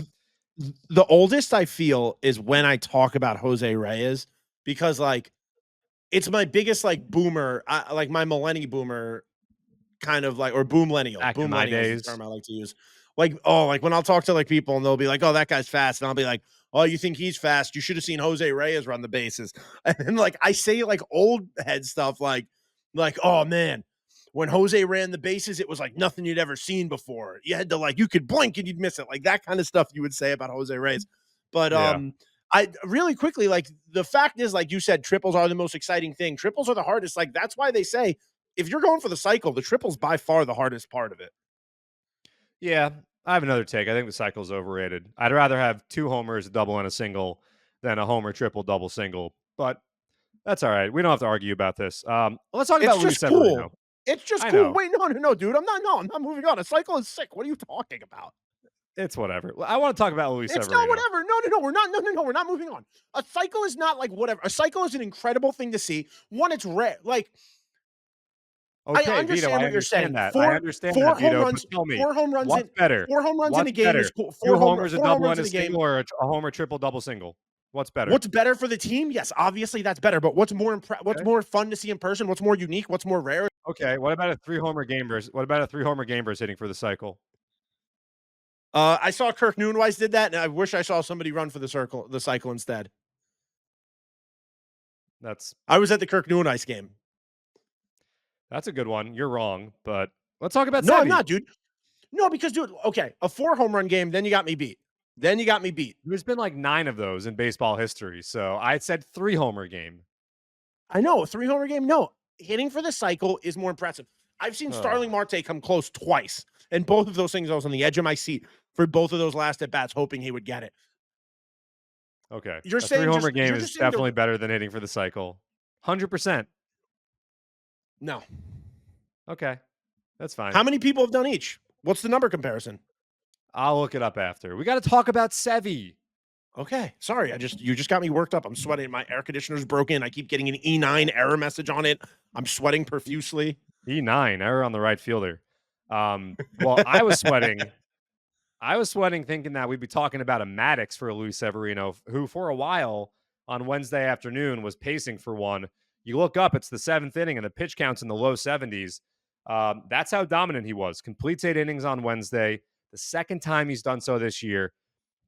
the oldest I feel is when I talk about Jose Reyes, because it's my biggest boomer, like my millennial boomer kind of or boomlennial. Boomlennial is the term I like to use. When I'll talk to people and they'll be like, "Oh, that guy's fast," and I'll be like, "Oh, you think he's fast? You should have seen Jose Reyes run the bases." And then I say old head stuff like, "Oh man, when Jose ran the bases, it was like nothing you'd ever seen before. You had to you could blink and you'd miss it." Like that kind of stuff you would say about Jose Reyes. But I really quickly, the fact is, like you said, triples are the most exciting thing. Triples are the hardest. That's why they say if you're going for the cycle, the triple's by far the hardest part of it. Yeah, I have another take. I think the cycle's overrated. I'd rather have 2 homers, a double, and a single than a homer, triple, double, single. But that's all right. We don't have to argue about this. Let's talk about Luis Severino. It's just I cool. know. Wait, no, dude. I'm not moving on. A cycle is sick. What are you talking about? It's whatever. I want to talk about Luis It's Severino. not whatever. No, we're not. No, we're not moving on. A cycle is not like whatever. A cycle is an incredible thing to see. One, it's rare. Like, Okay, I understand Vito, what I you're saying. understand that. Four, I understand four that, home Vito, runs. but tell me, 4 home runs what's in better? 4 home runs in What's a game better? is cool. 2 homers, a 4 home double, runs and in a a game. single, or a homer, triple, double, single? What's better? What's better for the team? Yes, obviously that's better. But what's more what's Okay. more fun to see in person? What's more unique? What's more rare? Okay, what about a 3-homer game versus hitting for the cycle? I saw Kirk Noonwise did that, and I wish I saw somebody run for the cycle instead. I was at the Kirk Noonwise game. That's a good one. You're wrong, but let's talk about No, Sevy. I'm not, dude. No, because dude, okay, a 4 home run game, then you got me beat. There's been like 9 of those in baseball history, so I said 3-homer game. I know, a 3 homer game. No, hitting for the cycle is more impressive. I've seen Starling Marte come close twice, and both of those things I was on the edge of my seat for both of those last at bats, hoping he would get it. Okay, You're a saying 3-homer game you're is just saying definitely better than hitting for the cycle. 100%. No. Okay, that's fine. How many people have done each? What's the number comparison? I'll look it up after. We got to talk about Sevy. Okay, sorry. You just got me worked up. I'm sweating. My air conditioner's broken. I keep getting an E9 error message on it. I'm sweating profusely. E9 error on the right fielder. Well, I was sweating. Thinking that we'd be talking about a Maddox for Luis Severino, who for a while on Wednesday afternoon was pacing for one. You look up, it's the 7th inning, and the pitch count's in the low 70s. That's how dominant he was. Completes 8 innings on Wednesday. The second time he's done so this year.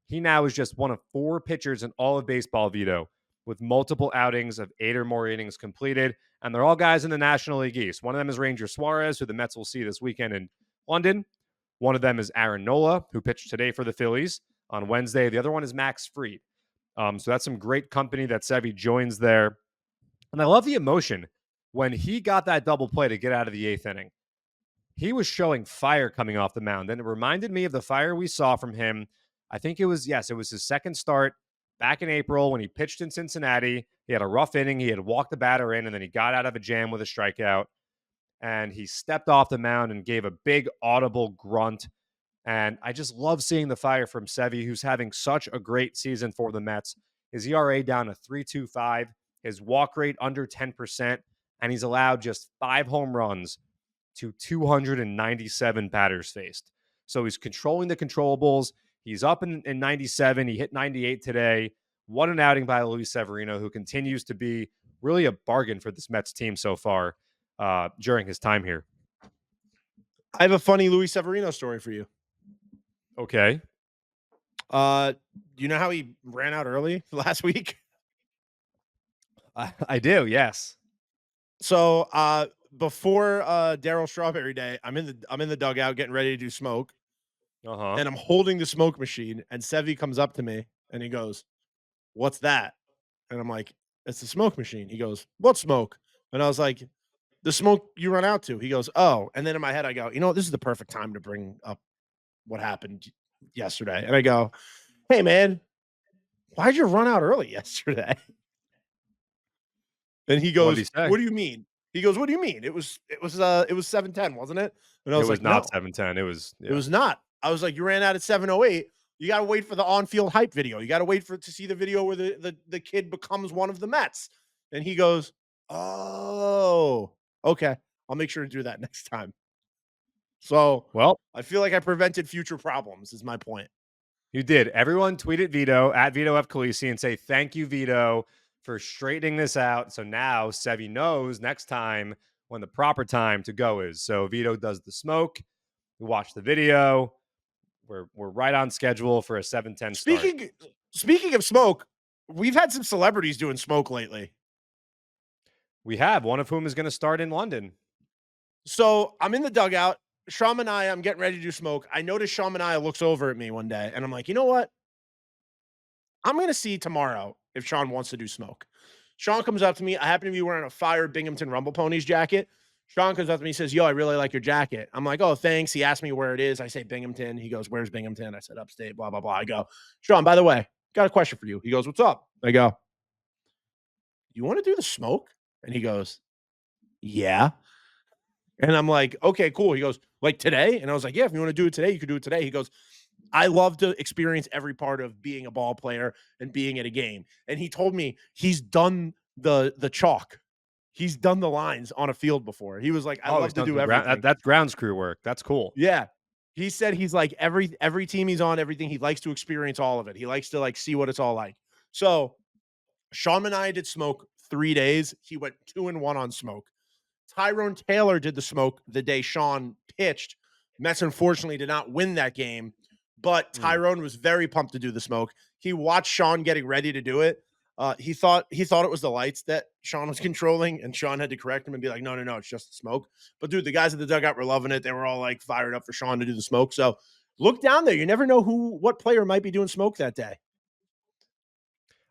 He now is just one of 4 pitchers in all of baseball, Vito, with multiple outings of 8 or more innings completed. And they're all guys in the National League East. One of them is Ranger Suarez, who the Mets will see this weekend in London. One of them is Aaron Nola, who pitched today for the Phillies on Wednesday. The other one is Max Fried. So that's some great company that Sevy joins there. And I love the emotion when he got that double play to get out of the 8th inning. He was showing fire coming off the mound. And it reminded me of the fire we saw from him. I think it was his second start back in April when he pitched in Cincinnati. He had a rough inning. He had walked the batter in, and then he got out of a jam with a strikeout. And he stepped off the mound and gave a big audible grunt. And I just love seeing the fire from Sevy, who's having such a great season for the Mets. His ERA down to 3.25, his walk rate under 10%, and he's allowed just 5 home runs to 297 batters faced. So he's controlling the controllables. He's up in 97. He hit 98 today. What an outing by Luis Severino, who continues to be really a bargain for this Mets team so far during his time here. I have a funny Luis Severino story for you. Okay. You know how he ran out early last week? I do, yes. So before Daryl Strawberry Day, I'm in the dugout getting ready to do smoke. And I'm holding the smoke machine, and Sevy comes up to me and he goes, "What's that?" And I'm like, "It's the smoke machine." He goes, "What smoke?" And I was like, "The smoke you run out to." He goes, "Oh." And then in my head I go, "You know what? This is the perfect time to bring up what happened yesterday." And I go, "Hey man, why'd you run out early yesterday?" And he goes, "What do you mean?" He goes, "What do you mean? It was 7:10, wasn't it?" And I was like, not "No, 7:10. It was It was not." I was like, "You ran out at 7:08. You got to wait for the on-field hype video. You got to wait to see the video where the kid becomes one of the Mets." And he goes, "Oh, okay. I'll make sure to do that next time." So, well, I feel like I prevented future problems is my point. You did. Everyone tweeted Vito at Vito F. Khaleesi and say, "Thank you, Vito, for straightening this out." So now Sevy knows next time when the proper time to go is. So Vito does the smoke. We watch the video. We're right on schedule for a 7:10 start. Speaking of smoke, we've had some celebrities doing smoke lately. We have, one of whom is going to start in London. So I'm in the dugout. Sean Manaea, I'm getting ready to do smoke. I notice Sean Manaea looks over at me one day, and I'm like, you know what? I'm going to see tomorrow if Sean wants to do smoke. Sean comes up to me. I happen to be wearing a Fire Binghamton Rumble Ponies jacket. Sean comes up to me and says, "Yo, I really like your jacket." I'm like, "Oh, thanks." He asked me where it is. I say Binghamton. He goes, "Where's Binghamton?" I said, "Upstate, blah, blah, blah." I go, "Sean, by the way, got a question for you." He goes, "What's up?" I go, "You want to do the smoke?" And he goes, "Yeah." And I'm like, okay, cool. He goes, like today? And I was like, yeah, if you want to do it today, you could do it today. He goes, I love to experience every part of being a ball player and being at a game. And he told me he's done the chalk. He's done the lines on a field before. He was like, I Oh, love he's to done do some everything. that's grounds crew work. That's cool. Yeah. He said he's like every team he's on, everything, he likes to experience all of it. He likes to like see what it's all like. So Sean and I did smoke 3 days. He went 2-1 on smoke. Tyrone Taylor did the smoke the day Sean pitched. Mets unfortunately did not win that game, but Tyrone was very pumped to do the smoke. He watched Sean getting ready to do it. He thought it was the lights that Sean was controlling, and Sean had to correct him and be like, no, it's just the smoke. But dude, the guys at the dugout were loving it. They were all like fired up for Sean to do the smoke. So look down there. You never know what player might be doing smoke that day.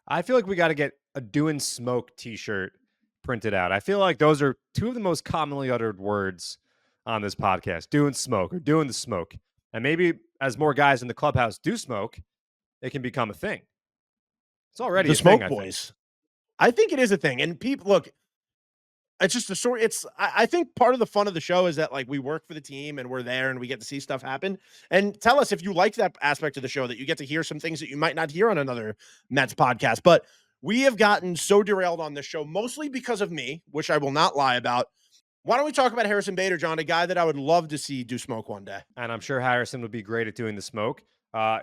I feel like we got to get a doing smoke t-shirt printed out. I feel like those are two of the most commonly uttered words on this podcast, doing smoke or doing the smoke. And maybe as more guys in the clubhouse do smoke, it can become a thing. It's already The a Smoke thing, Boys. I think it is a thing. And people, look, it's just a story. I think part of the fun of the show is that like we work for the team and we're there and we get to see stuff happen. And tell us if you like that aspect of the show, that you get to hear some things that you might not hear on another Mets podcast. But we have gotten so derailed on this show, mostly because of me, which I will not lie about. Why don't we talk about Harrison Bader, John, a guy that I would love to see do smoke one day. And I'm sure Harrison would be great at doing the smoke.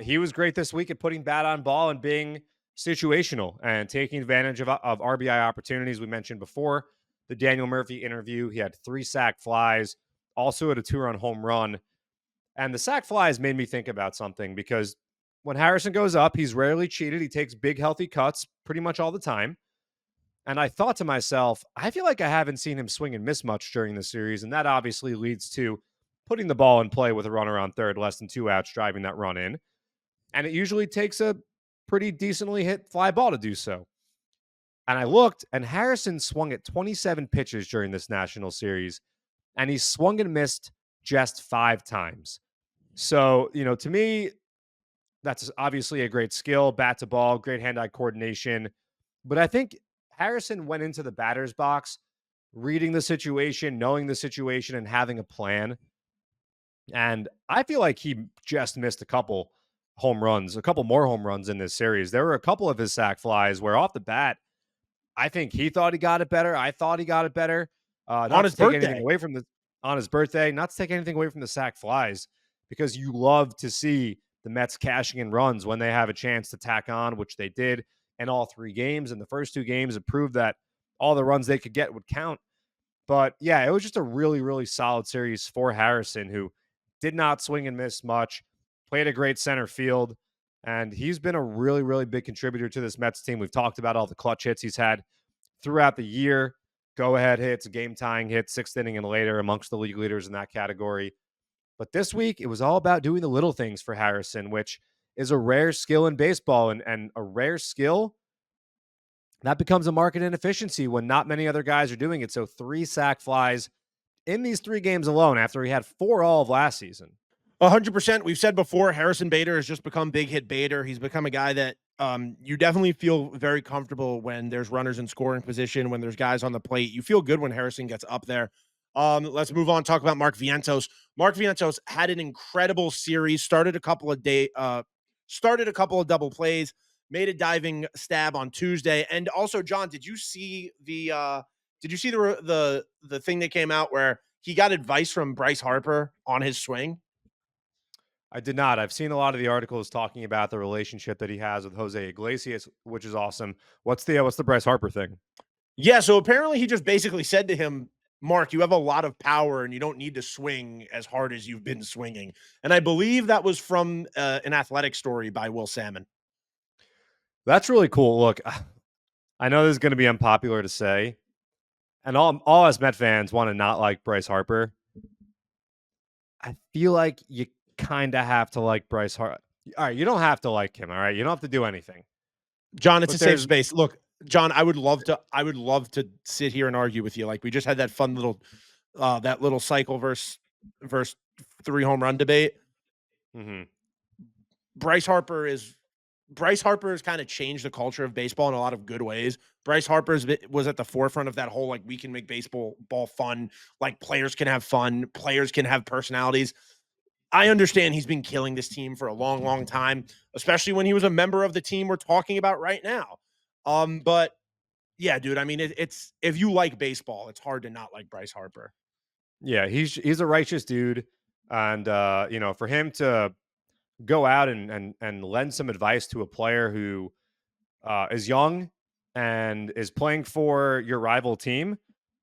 He was great this week at putting bat on ball and being situational and taking advantage of RBI opportunities. We mentioned before the Daniel Murphy interview. He had 3 sac flies, also had a 2-run home run. And the sac flies made me think about something, because when Harrison goes up, he's rarely cheated. He takes big, healthy cuts pretty much all the time. And I thought to myself, I feel like I haven't seen him swing and miss much during the series. And that obviously leads to putting the ball in play with a runner on third, less than 2 outs, driving that run in. And it usually takes a pretty decently hit fly ball to do so. And I looked, and Harrison swung at 27 pitches during this national series, and he swung and missed just 5 times. So, to me, that's obviously a great skill, bat to ball, great hand-eye coordination. But I think Harrison went into the batter's box reading the situation, knowing the situation, and having a plan. And I feel like he just missed a couple more home runs in this series. There were a couple of his sac flies where off the bat, I think he thought he got it better. I thought he got it better. On his birthday. On his birthday, not to take anything away from the sac flies, because you love to see the Mets cashing in runs when they have a chance to tack on, which they did in all 3 games. In the first 2 games, it proved that all the runs they could get would count. But yeah, it was just a really, really solid series for Harrison, who did not swing and miss much, played a great center field, and he's been a really, really big contributor to this Mets team. We've talked about all the clutch hits he's had throughout the year, go-ahead hits, game-tying hits, 6th inning and later, amongst the league leaders in that category. But this week, it was all about doing the little things for Harrison, which is a rare skill in baseball, and a rare skill that becomes a market inefficiency when not many other guys are doing it. So 3 sac flies in these 3 games alone, after he had 4 all of last season. 100%. We've said before, Harrison Bader has just become Big Hit Bader. He's become a guy that you definitely feel very comfortable when there's runners in scoring position, when there's guys on the plate. You feel good when Harrison gets up there. Let's move on, talk about Mark Vientos. Mark Vientos had an incredible series, started a couple of double plays, made a diving stab on Tuesday. And also, John, did you see the thing that came out where he got advice from Bryce Harper on his swing? I did not. I've seen a lot of the articles talking about the relationship that he has with Jose Iglesias, which is awesome. What's the Bryce Harper thing? Yeah, so apparently he just basically said to him, Mark, you have a lot of power and you don't need to swing as hard as you've been swinging. And I believe that was from an Athletic story by Will Salmon. That's really cool. Look, I know this is going to be unpopular to say, and all us Met fans want to not like Bryce Harper. I feel like you kind of have to like Bryce Harper. All right, you don't have to like him. All right, you don't have to do anything. John, it's a safe space. Look, John, I would love to sit here and argue with you. Like we just had that fun little cycle versus 3 home run debate. Mm-hmm. Bryce Harper is Bryce Harper has kind of changed the culture of baseball in a lot of good ways. Bryce Harper was at the forefront of that whole, like, we can make baseball fun. Like, players can have fun. Players can have personalities. I understand he's been killing this team for a long, long time, especially when he was a member of the team we're talking about right now. But yeah, dude, I mean, it's if you like baseball, it's hard to not like Bryce Harper. Yeah, he's a righteous dude, and for him to go out and lend some advice to a player who is young and is playing for your rival team,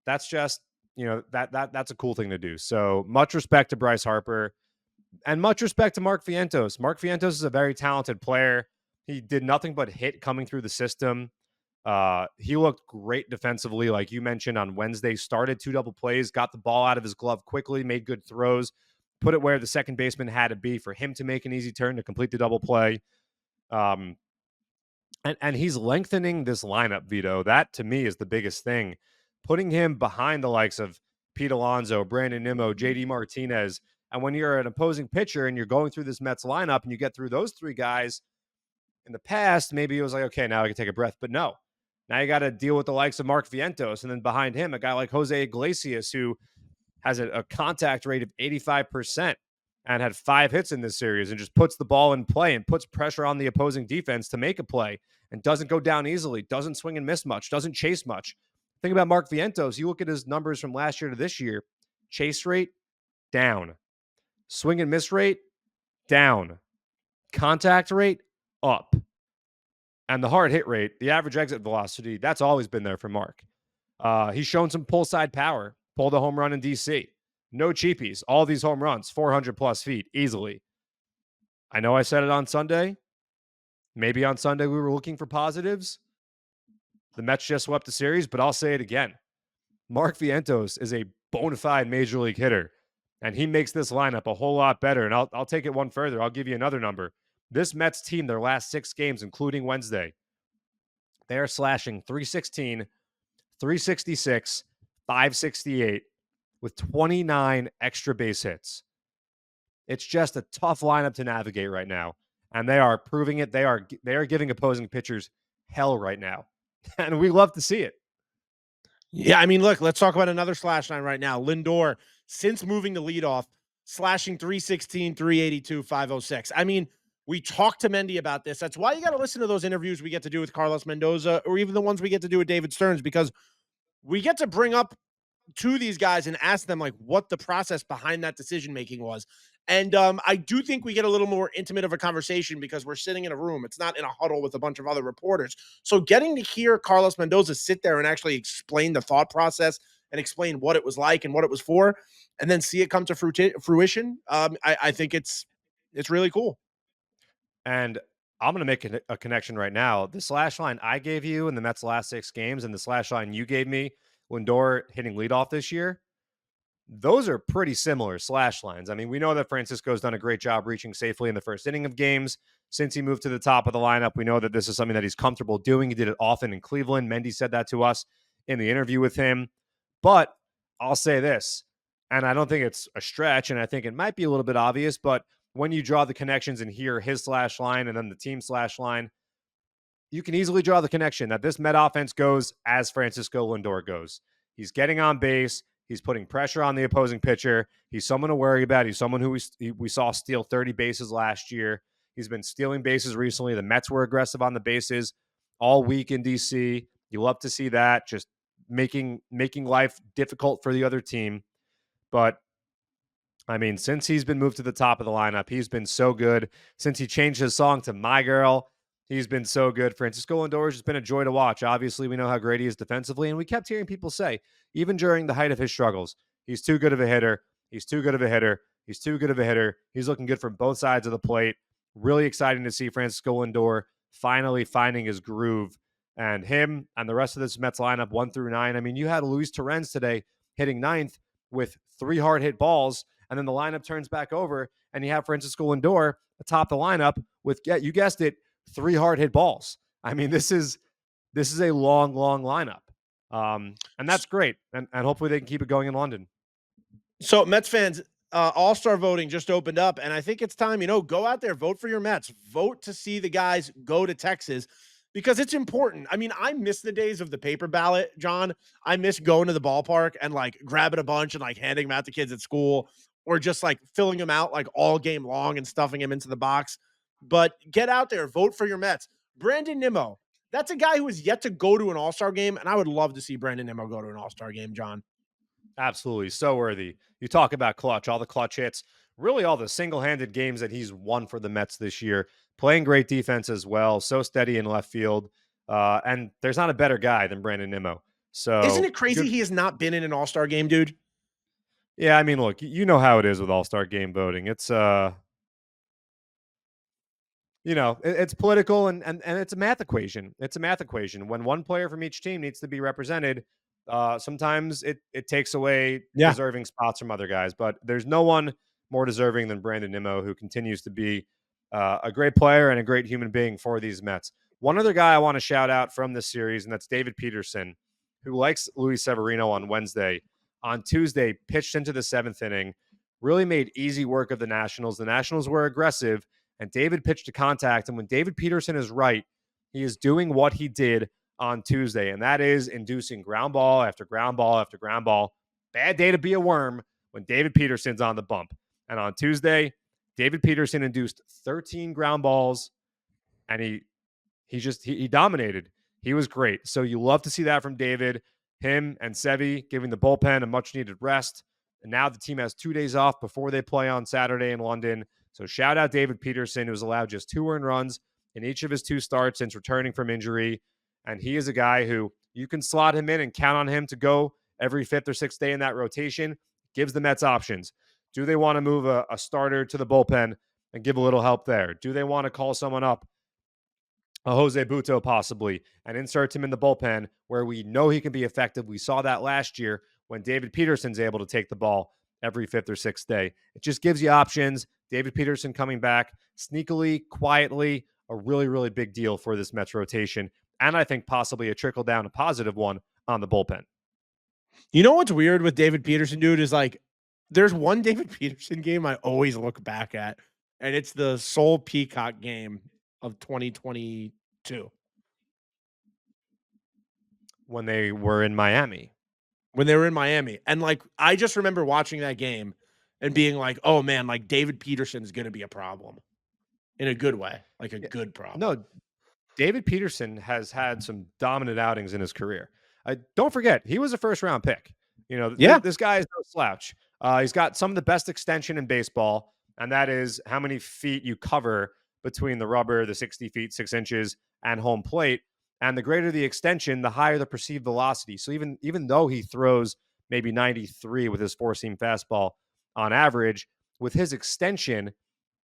that's just that's a cool thing to do. So much respect to Bryce Harper. And much respect to Mark Vientos. Mark Vientos is a very talented player. He did nothing but hit coming through the system. He looked great defensively, like you mentioned on Wednesday. Started 2 double plays, got the ball out of his glove quickly, made good throws, put it where the second baseman had to be for him to make an easy turn to complete the double play. And he's lengthening this lineup, Vito. That to me is the biggest thing. Putting him behind the likes of Pete Alonso, Brandon Nimmo, JD Martinez. And when you're an opposing pitcher and you're going through this Mets lineup and you get through those 3 guys, in the past, maybe it was like, okay, now I can take a breath. But no, now you got to deal with the likes of Mark Vientos. And then behind him, a guy like Jose Iglesias, who has a contact rate of 85% and had 5 hits in this series and just puts the ball in play and puts pressure on the opposing defense to make a play and doesn't go down easily, doesn't swing and miss much, doesn't chase much. Think about Mark Vientos. You look at his numbers from last year to this year, chase rate, down. Swing and miss rate, down. Contact rate, up. And the hard hit rate, the average exit velocity, that's always been there for Mark. He's shown some pull side power, pulled a home run in DC. No cheapies. All these home runs, 400 plus feet, easily. I know I said it on Sunday. Maybe on Sunday we were looking for positives. The Mets just swept the series, but I'll say it again. Mark Vientos is a bona fide major league hitter, and he makes this lineup a whole lot better. And I'll take it one further. I'll give you another number. This Mets team, their last 6 games, including Wednesday, they are slashing 316, 366, 568 with 29 extra base hits. It's just a tough lineup to navigate right now, and they are proving it. They are giving opposing pitchers hell right now, and we love to see it. Yeah, I mean, look, let's talk about another slash line right now. Lindor, since moving the leadoff, slashing 316, 382, 506. I mean, we talked to Mendy about this. That's why you got to listen to those interviews we get to do with Carlos Mendoza, or even the ones we get to do with David Stearns, because we get to bring up to these guys and ask them, like, what the process behind that decision making was. And I do think we get a little more intimate of a conversation because we're sitting in a room. It's not in a huddle with a bunch of other reporters. So getting to hear Carlos Mendoza sit there and actually explain the thought process and explain what it was like and what it was for, and then see it come to fruition, I think it's really cool. And I'm going to make a connection right now. The slash line I gave you in the Mets' last 6 games and the slash line you gave me, Lindor hitting leadoff this year, those are pretty similar slash lines. I mean, we know that Francisco's done a great job reaching safely in the first inning of games. Since he moved to the top of the lineup, we know that this is something that he's comfortable doing. He did it often in Cleveland. Mendy said that to us in the interview with him. But I'll say this, and I don't think it's a stretch, and I think it might be a little bit obvious, but when you draw the connections and hear his slash line and then the team slash line, you can easily draw the connection that this Met offense goes as Francisco Lindor goes. He's getting on base. He's putting pressure on the opposing pitcher. He's someone to worry about. He's someone who we saw steal 30 bases last year. He's been stealing bases recently. The Mets were aggressive on the bases all week in DC. You love to see that, just making life difficult for the other team. But I mean, since he's been moved to the top of the lineup, he's been so good. Since he changed his song to My Girl, he's been so good. Francisco Lindor has just been a joy to watch. Obviously, we know how great he is defensively, and we kept hearing people say, even during the height of his struggles, he's too good of a hitter. He's too good of a hitter. He's too good of a hitter. He's looking good from both sides of the plate. Really exciting to see Francisco Lindor finally finding his groove. And him and the rest of this Mets lineup, 1 through 9. I mean, you had Luis Torrens today hitting 9th with 3 hard hit balls. And then the lineup turns back over, and you have Francisco Lindor atop the lineup with, you guessed it, 3 hard hit balls. I mean, this is a long lineup, and that's great. And hopefully they can keep it going in London. So Mets fans, All-Star voting just opened up, and I think it's time, go out there, vote for your Mets, vote to see the guys go to Texas because it's important. I mean, I miss the days of the paper ballot, John. I miss going to the ballpark and like grabbing a bunch and like handing them out to kids at school or just like filling them out like all game long and stuffing them into the box. But get out there, vote for your Mets. Brandon Nimmo, that's a guy who has yet to go to an All-Star game, and I would love to see Brandon Nimmo go to an All-Star game, John. Absolutely. So worthy. You talk about clutch, all the clutch hits, really all the single-handed games that he's won for the Mets this year, playing great defense as well, so steady in left field. And there's not a better guy than Brandon Nimmo. So isn't it crazy he has not been in an All-Star game, dude? Yeah, I mean, look, you know how it is with All-Star game voting. It's it's political and it's a math equation. It's a math equation. When one player from each team needs to be represented, sometimes it takes away deserving spots from other guys. But there's no one more deserving than Brandon Nimmo, who continues to be a great player and a great human being for these Mets. One other guy I want to shout out from this series, and that's David Peterson, who likes Luis Severino on Wednesday. On Tuesday, pitched into the 7th inning, really made easy work of the Nationals. The Nationals were aggressive, and David pitched to contact. And when David Peterson is right, he is doing what he did on Tuesday, and that is inducing ground ball after ground ball after ground ball. Bad day to be a worm when David Peterson's on the bump. And on Tuesday, David Peterson induced 13 ground balls, and he dominated. He was great. So you love to see that from David. Him and Sevy giving the bullpen a much-needed rest. And now the team has 2 days off before they play on Saturday in London. So shout out David Peterson, who's allowed just 2 earned runs in each of his 2 starts since returning from injury. And he is a guy who you can slot him in and count on him to go every 5th or 6th day in that rotation. Gives the Mets options. Do they want to move a starter to the bullpen and give a little help there? Do they want to call someone up, a Jose Buto possibly, and insert him in the bullpen where we know he can be effective? We saw that last year when David Peterson's able to take the ball every 5th or 6th day. It just gives you options. David Peterson coming back sneakily, quietly, a really, really big deal for this Mets rotation. And I think possibly a trickle down, a positive one on the bullpen. You know what's weird with David Peterson, dude, is like there's one David Peterson game I always look back at, and it's the Seoul Peacock game of 2022. When they were in Miami. And like, I just remember watching that game and being like, oh man, like David Peterson's going to be a problem in a good way, like a good problem. No, David Peterson has had some dominant outings in his career. Don't forget, he was a 1st-round pick. This guy is no slouch. He's got some of the best extension in baseball, and that is how many feet you cover between the rubber, the 60 feet, 6 inches, and home plate. And the greater the extension, the higher the perceived velocity. So even though he throws maybe 93 with his 4-seam fastball on average, with his extension,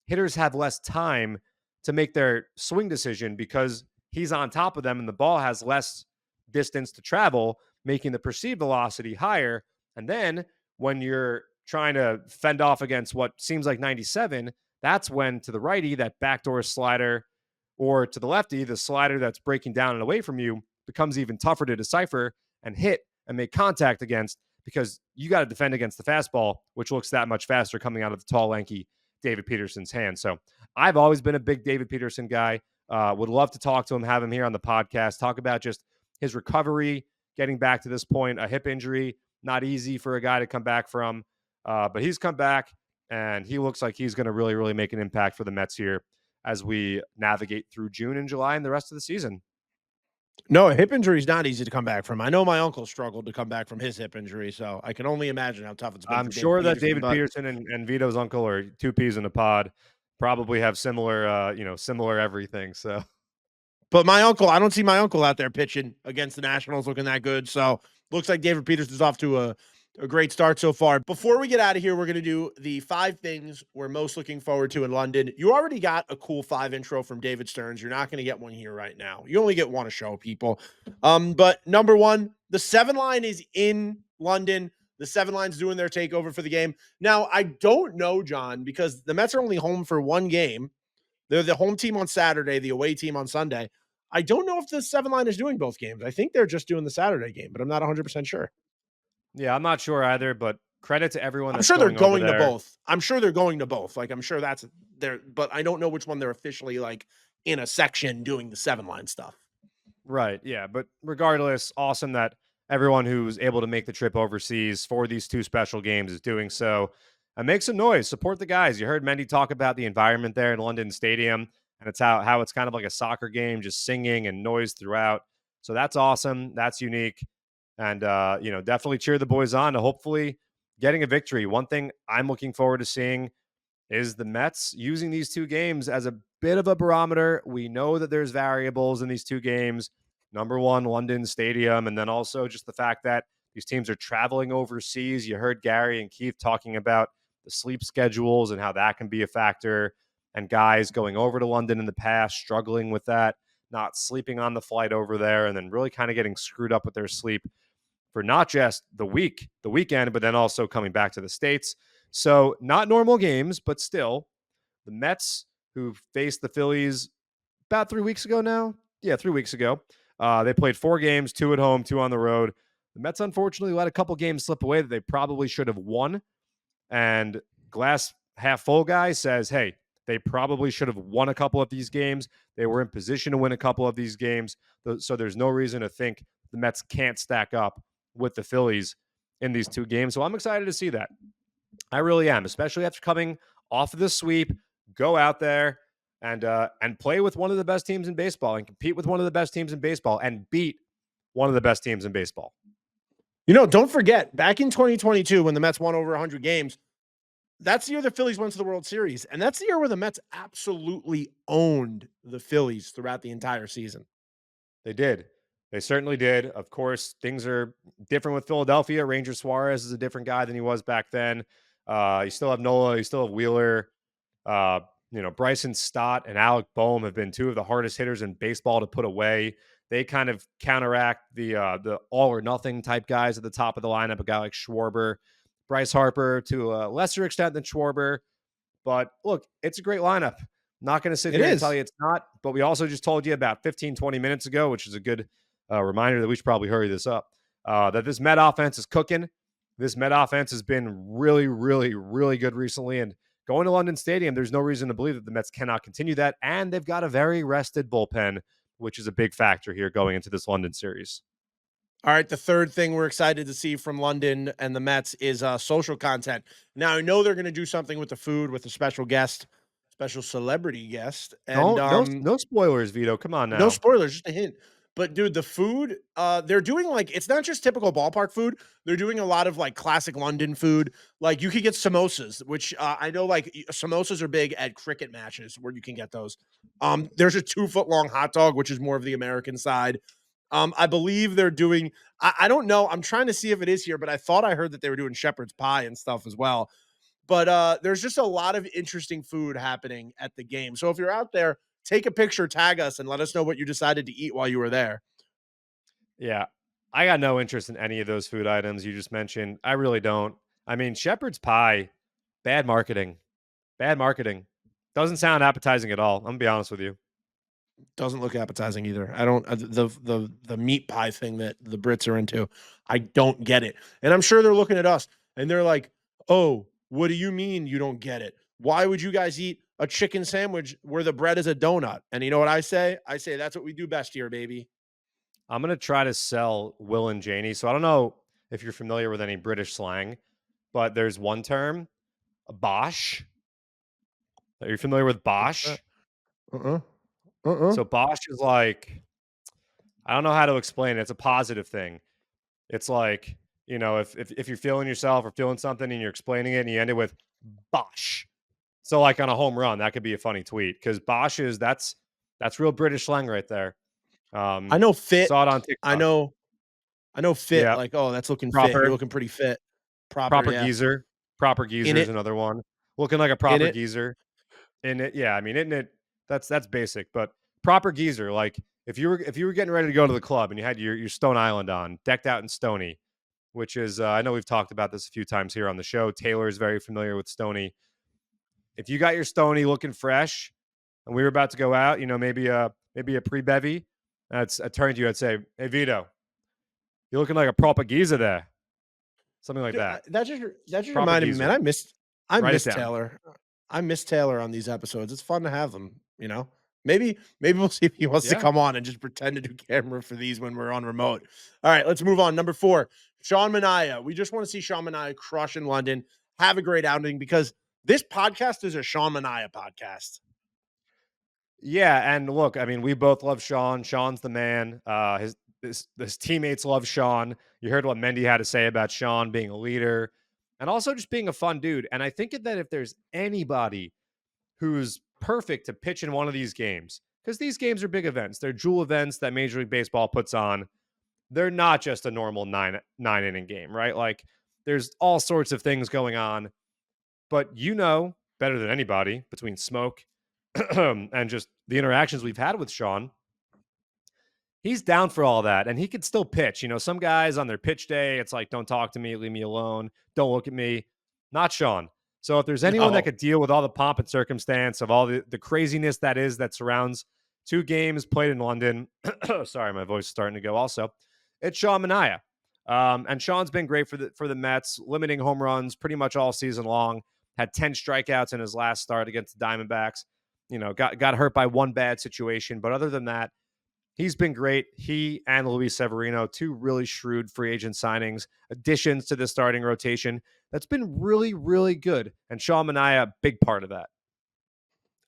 hitters have less time to make their swing decision because he's on top of them and the ball has less distance to travel, making the perceived velocity higher. And then when you're trying to fend off against what seems like 97, that's when to the righty, that backdoor slider, or to the lefty, the slider that's breaking down and away from you, becomes even tougher to decipher and hit and make contact against, because you got to defend against the fastball, which looks that much faster coming out of the tall, lanky David Peterson's hand. So I've always been a big David Peterson guy. Would love to talk to him, have him here on the podcast, talk about just his recovery, getting back to this point. A hip injury, not easy for a guy to come back from, but he's come back, and he looks like he's going to really, really make an impact for the Mets here as we navigate through June and July and the rest of the season. No, a hip injury is not easy to come back from. I know my uncle struggled to come back from his hip injury, so I can only imagine how tough it's been. I'm sure that David Peterson and Vito's uncle are 2 peas in a pod, probably have similar, similar everything. So, but my uncle, I don't see my uncle out there pitching against the Nationals looking that good. So looks like David Peterson's off to a great start so far. Before we get out of here, we're going to do the 5 things we're most looking forward to in London. You already got a cool 5 intro from David Stearns. You're not going to get one here right now. You only get one a show, people. But number 1, the 7 line is in London. The 7 line's doing their takeover for the game. Now, I don't know, John, because the Mets are only home for 1 game. They're the home team on Saturday, the away team on Sunday. I don't know if the 7 line is doing both games. I think they're just doing the Saturday game, but I'm not 100% sure. Yeah, I'm not sure either, but credit to everyone I'm that's sure they're going over going to there. both. I'm sure they're going to both. Like, I'm sure that's there, but I don't know which one they're officially like in a section doing the 7-line stuff. Right. Yeah. But regardless, awesome that everyone who's able to make the trip overseas for these two special games is doing so. And make some noise. Support the guys. You heard Mendy talk about the environment there in London Stadium, and it's how it's kind of like a soccer game, just singing and noise throughout. So that's awesome. That's unique. And definitely cheer the boys on to hopefully getting a victory. One thing I'm looking forward to seeing is the Mets using these two games as a bit of a barometer. We know that there's variables in these two games. Number one, London Stadium, and then also just the fact that these teams are traveling overseas. You heard Gary and Keith talking about the sleep schedules and how that can be a factor, and guys going over to London in the past, struggling with that, not sleeping on the flight over there, and then really kind of getting screwed up with their sleep for not just the weekend, but then also coming back to the States. So not normal games, but still the Mets, who faced the Phillies about 3 weeks ago now. Yeah, 3 weeks ago. They played 4 games, 2 at home, 2 on the road. The Mets unfortunately let a couple games slip away that they probably should have won. And glass half full guy says, hey, they probably should have won a couple of these games. They were in position to win a couple of these games. So there's no reason to think the Mets can't stack up with the Phillies in these 2 games. So I'm excited to see that. I really am, especially after coming off of the sweep. Go out there and play with one of the best teams in baseball and compete with one of the best teams in baseball and beat one of the best teams in baseball. Don't forget, back in 2022, when the Mets won over 100 games, that's the year the Phillies went to the World Series. And that's the year where the Mets absolutely owned the Phillies throughout the entire season. They did. They certainly did. Of course, things are different with Philadelphia. Ranger Suarez is a different guy than he was back then. You still have Nola. You still have Wheeler. Bryson Stott and Alec Boehm have been 2 of the hardest hitters in baseball to put away. They kind of counteract the all or nothing type guys at the top of the lineup, a guy like Schwarber, Bryce Harper to a lesser extent than Schwarber. But look, it's a great lineup. Not going to sit here and tell you it's not, but we also just told you about 15, 20 minutes ago, which is a good reminder that we should probably hurry this up, that this Met offense is cooking. This Met offense has been really, really, really good recently. And going to London Stadium, there's no reason to believe that the Mets cannot continue that. And they've got a very rested bullpen, which is a big factor here going into this London series. All right, the third thing we're excited to see from London and the Mets is social content. Now, I know they're going to do something with the food with a special celebrity guest. And no spoilers, Vito. Come on now. No spoilers, just a hint. But dude, the food, they're doing it's not just typical ballpark food. They're doing a lot of classic London food. Like you could get samosas, which I know samosas are big at cricket matches where you can get those. There's a 2-foot-long hot dog, which is more of the American side. I believe they're doing, I don't know. I'm trying to see if it is here, but I thought I heard that they were doing shepherd's pie and stuff as well. But there's just a lot of interesting food happening at the game. So if you're out there, take a picture, tag us, and let us know what you decided to eat while you were there. Yeah, I got no interest in any of those food items you just mentioned. I really don't. I mean, shepherd's pie, bad marketing. Bad marketing. Doesn't sound appetizing at all. I'm going to be honest with you. Doesn't look appetizing either. I don't the meat pie thing that the Brits are into. I don't get it. And I'm sure they're looking at us and they're like, "Oh, what do you mean you don't get it? Why would you guys eat a chicken sandwich where the bread is a donut?" And you know what I say? I say that's what we do best here, baby. I'm going to try to sell Will and Janie. So I don't know if you're familiar with any British slang, but there's one term, a bosh. Are you familiar with bosh? So bosh is like, I don't know how to explain it. It's a positive thing. It's like, if you're feeling yourself or feeling something and you're explaining it and you end it with bosh. So like on a home run, that could be a funny tweet because bosh is that's real British slang right there. I know fit. Saw it on TikTok. I know fit. Yeah. Like, oh, that's looking Proper. fit. You're looking pretty fit. Proper yeah. geezer. Proper geezer is another one. Looking like a proper geezer. In it, yeah. I mean, isn't it? That's basic, but proper geezer. Like if you were getting ready to go to the club and you had your Stone Island on, decked out in Stony, which is I know we've talked about this a few times here on the show. Taylor is very familiar with Stony. If you got your Stony looking fresh, and we were about to go out, maybe a pre-bevy, I turned to you, I'd say, "Hey Vito, you're looking like a proper geezer there." something like Dude, that. that just Proper reminded me, geezer. man. I Write it miss down. Taylor. I miss Taylor on these episodes. It's fun to have them. Maybe we'll see if he wants to Yeah. come on and just pretend to do camera for these when we're on remote. All right, let's move on. Number 4, Sean Manaea. We just want to see Sean Manaea crush in London. Have a great outing because this podcast is a Sean Manaea podcast. Yeah, and look, I mean, we both love Sean. Sean's the man. His teammates love Sean. You heard what Mendy had to say about Sean being a leader and also just being a fun dude. And I think that if there's anybody who's perfect to pitch in one of these games, because these games are big events, they're jewel events that Major League Baseball puts on. They're not just a normal nine inning game, right? Like there's all sorts of things going on, but better than anybody between smoke and just the interactions we've had with Sean, he's down for all that and he could still pitch. Some guys on their pitch day, it's like, don't talk to me, leave me alone, don't look at me. Not Sean. So if there's anyone that could deal with all the pomp and circumstance of all the craziness that surrounds 2 games played in London, sorry, my voice is starting to go also, it's Sean Manaea. And Sean's been great for the Mets, limiting home runs pretty much all season long, had 10 strikeouts in his last start against the Diamondbacks. Got hurt by one bad situation. But other than that, he's been great. He and Luis Severino, 2 really shrewd free agent signings, additions to the starting rotation. That's been really, really good. And Sean Manaea, a big part of that.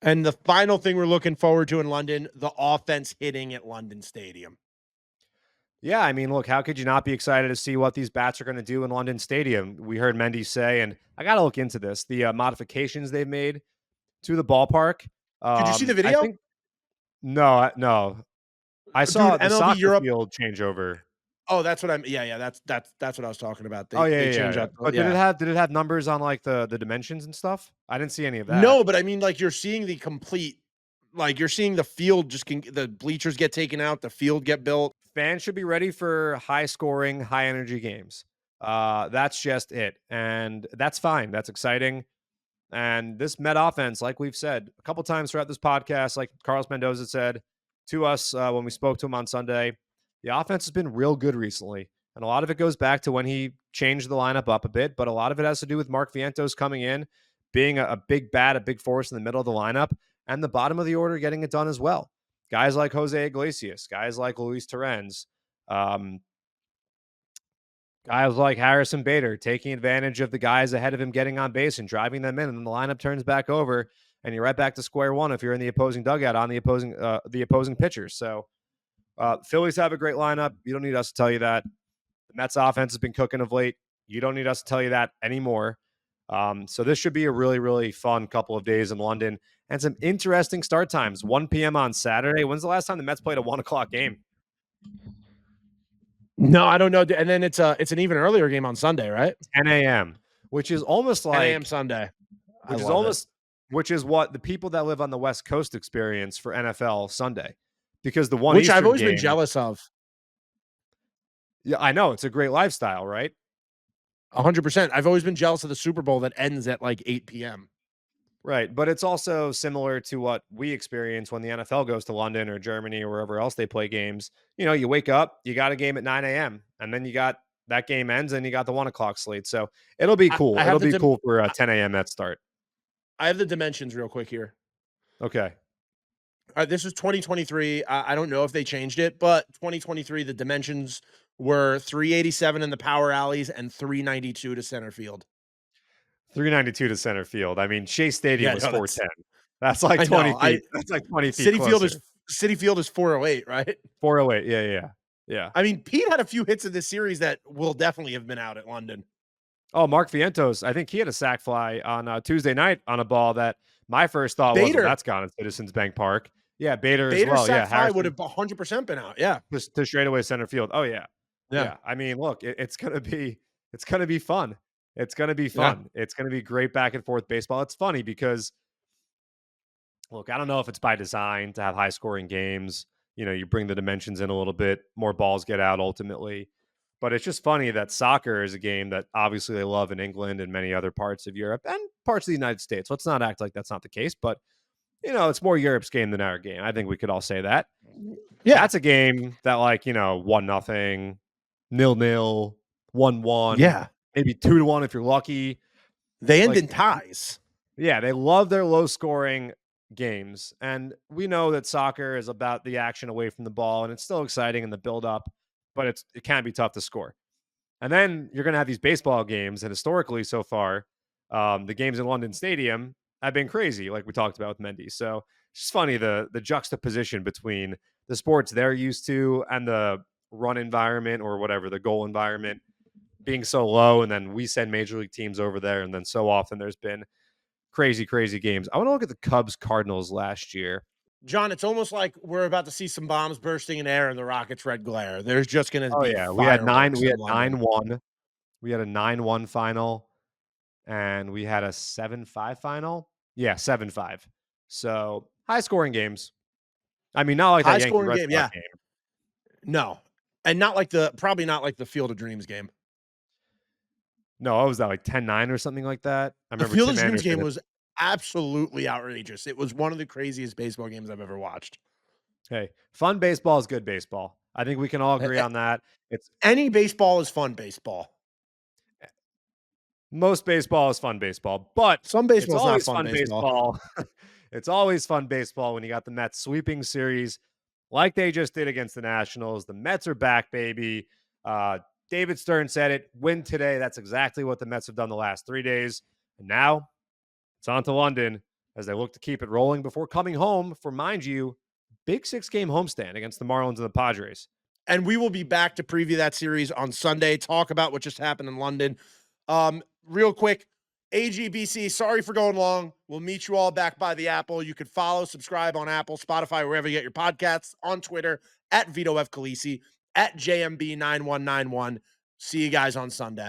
And the final thing we're looking forward to in London, the offense hitting at London Stadium. Yeah, I mean, look, how could you not be excited to see what these bats are going to do in London Stadium? We heard Mendy say, and I got to look into this, the modifications they've made to the ballpark. Did you see the video? No. I saw the MLB soccer Europe field changeover. Oh, that's what I'm. Yeah. That's what I was talking about. They change up. But did it have numbers on like the dimensions and stuff? I didn't see any of that. No, but I mean, like you're seeing the complete, like you're seeing the field the bleachers get taken out, the field get built. Fans should be ready for high scoring, high energy games. That's just it, and that's fine. That's exciting. And this Met offense, like we've said a couple times throughout this podcast, like Carlos Mendoza said to us when we spoke to him on Sunday, the offense has been real good recently. And a lot of it goes back to when he changed the lineup up a bit, but a lot of it has to do with Mark Vientos coming in, being a big bat, a big force in the middle of the lineup, and the bottom of the order getting it done as well. Guys like Jose Iglesias, guys like Luis Torrens, guys like Harrison Bader taking advantage of the guys ahead of him getting on base and driving them in, and then the lineup turns back over, and you're right back to square one if you're in the opposing dugout on the opposing pitchers. So Phillies have a great lineup. You don't need us to tell you that. The Mets offense has been cooking of late. You don't need us to tell you that anymore. So this should be a really, really fun couple of days in London and some interesting start times. 1 p.m. on Saturday. When's the last time the Mets played a 1 o'clock game? No, I don't know. And then it's an even earlier game on Sunday, right? 10 a.m., which is almost like 10 a.m. Sunday. Which is what the people that live on the West Coast experience for NFL Sunday, because the one which Eastern I've always game, been jealous of. Yeah, I know it's a great lifestyle, right? 100%. I've always been jealous of the Super Bowl that ends at like 8 p.m. Right, but it's also similar to what we experience when the NFL goes to London or Germany or wherever else they play games. You wake up, you got a game at 9 a.m., and then you got that game ends, and you got the 1 o'clock slate. So it'll be cool. It'll be cool for a 10 a.m. Met start. I have the dimensions real quick here. Okay. All right, this is 2023. I don't know if they changed it, but 2023, the dimensions were 387 in the power alleys and 392 to center field. 392 to center field. I mean, Shea Stadium was 410. That's like 20 feet. That's like 20 feet. Citi Field is 408, right? 408. Yeah. I mean, Pete had a few hits in this series that will definitely have been out at London. Oh, Mark Vientos. I think he had a sac fly on Tuesday night on a ball that my first thought was, well, that's gone at Citizens Bank Park. Yeah, Bader as well. Sac fly would have 100% been out. Yeah. Just to straightaway center field. Oh, yeah. I mean, look, it's gonna be fun. It's going to be fun. Yeah. It's going to be great back and forth baseball. It's funny because, look, I don't know if it's by design to have high scoring games. You bring the dimensions in a little bit, more balls get out ultimately. But it's just funny that soccer is a game that obviously they love in England and many other parts of Europe and parts of the United States. Let's not act like that's not the case. But, it's more Europe's game than our game. I think we could all say that. Yeah. That's a game that 1-0, 0-0, 1-1. Yeah. maybe 2-1 if you're lucky. They end Like, in ties. yeah, they love their low scoring games. And we know that soccer is about the action away from the ball, and it's still exciting in the build up, but it can be tough to score. And then you're going to have these baseball games. And historically, so far, the games in London Stadium have been crazy, like we talked about with Mendy. So it's just funny the juxtaposition between the sports they're used to and the run environment or whatever, the goal environment being so low. And then we send major league teams over there. And then so often there's been crazy, crazy games. I want to look at the Cubs Cardinals last year. John, it's almost like we're about to see some bombs bursting in air in the Rockets' red glare. There's just going to Oh be yeah, we had fireworks in London. 9-1. We had a 9-1 final, and we had a 7-5 final. Yeah, 7-5. So high scoring games. I mean, not like that Yankee High-scoring Red game, Sox yeah. game. No. And probably not like the Field of Dreams game. No, what was that, like 10-9 or something like that? I The remember Field Tim of Dreams Anderson. game was absolutely outrageous. It was one of the craziest baseball games I've ever watched. Hey, fun baseball is good baseball. I think we can all agree on that. It's Any baseball is fun baseball. most baseball is fun baseball, but Some it's baseball is not always fun baseball. baseball. It's always fun baseball when you got the Mets sweeping series like they just did against the Nationals. The Mets are back, baby. David Stern said it. Win today. That's exactly what the Mets have done the last 3 days. And now it's on to London as they look to keep it rolling before coming home for, mind you, big 6-game homestand against the Marlins and the Padres. And we will be back to preview that series on Sunday, talk about what just happened in London. Real quick, AGBC, sorry for going long. We'll meet you all back by the Apple. You can follow, subscribe on Apple, Spotify, wherever you get your podcasts, on Twitter, at Vito F. Khaleesi, at JMB9191. See you guys on Sunday.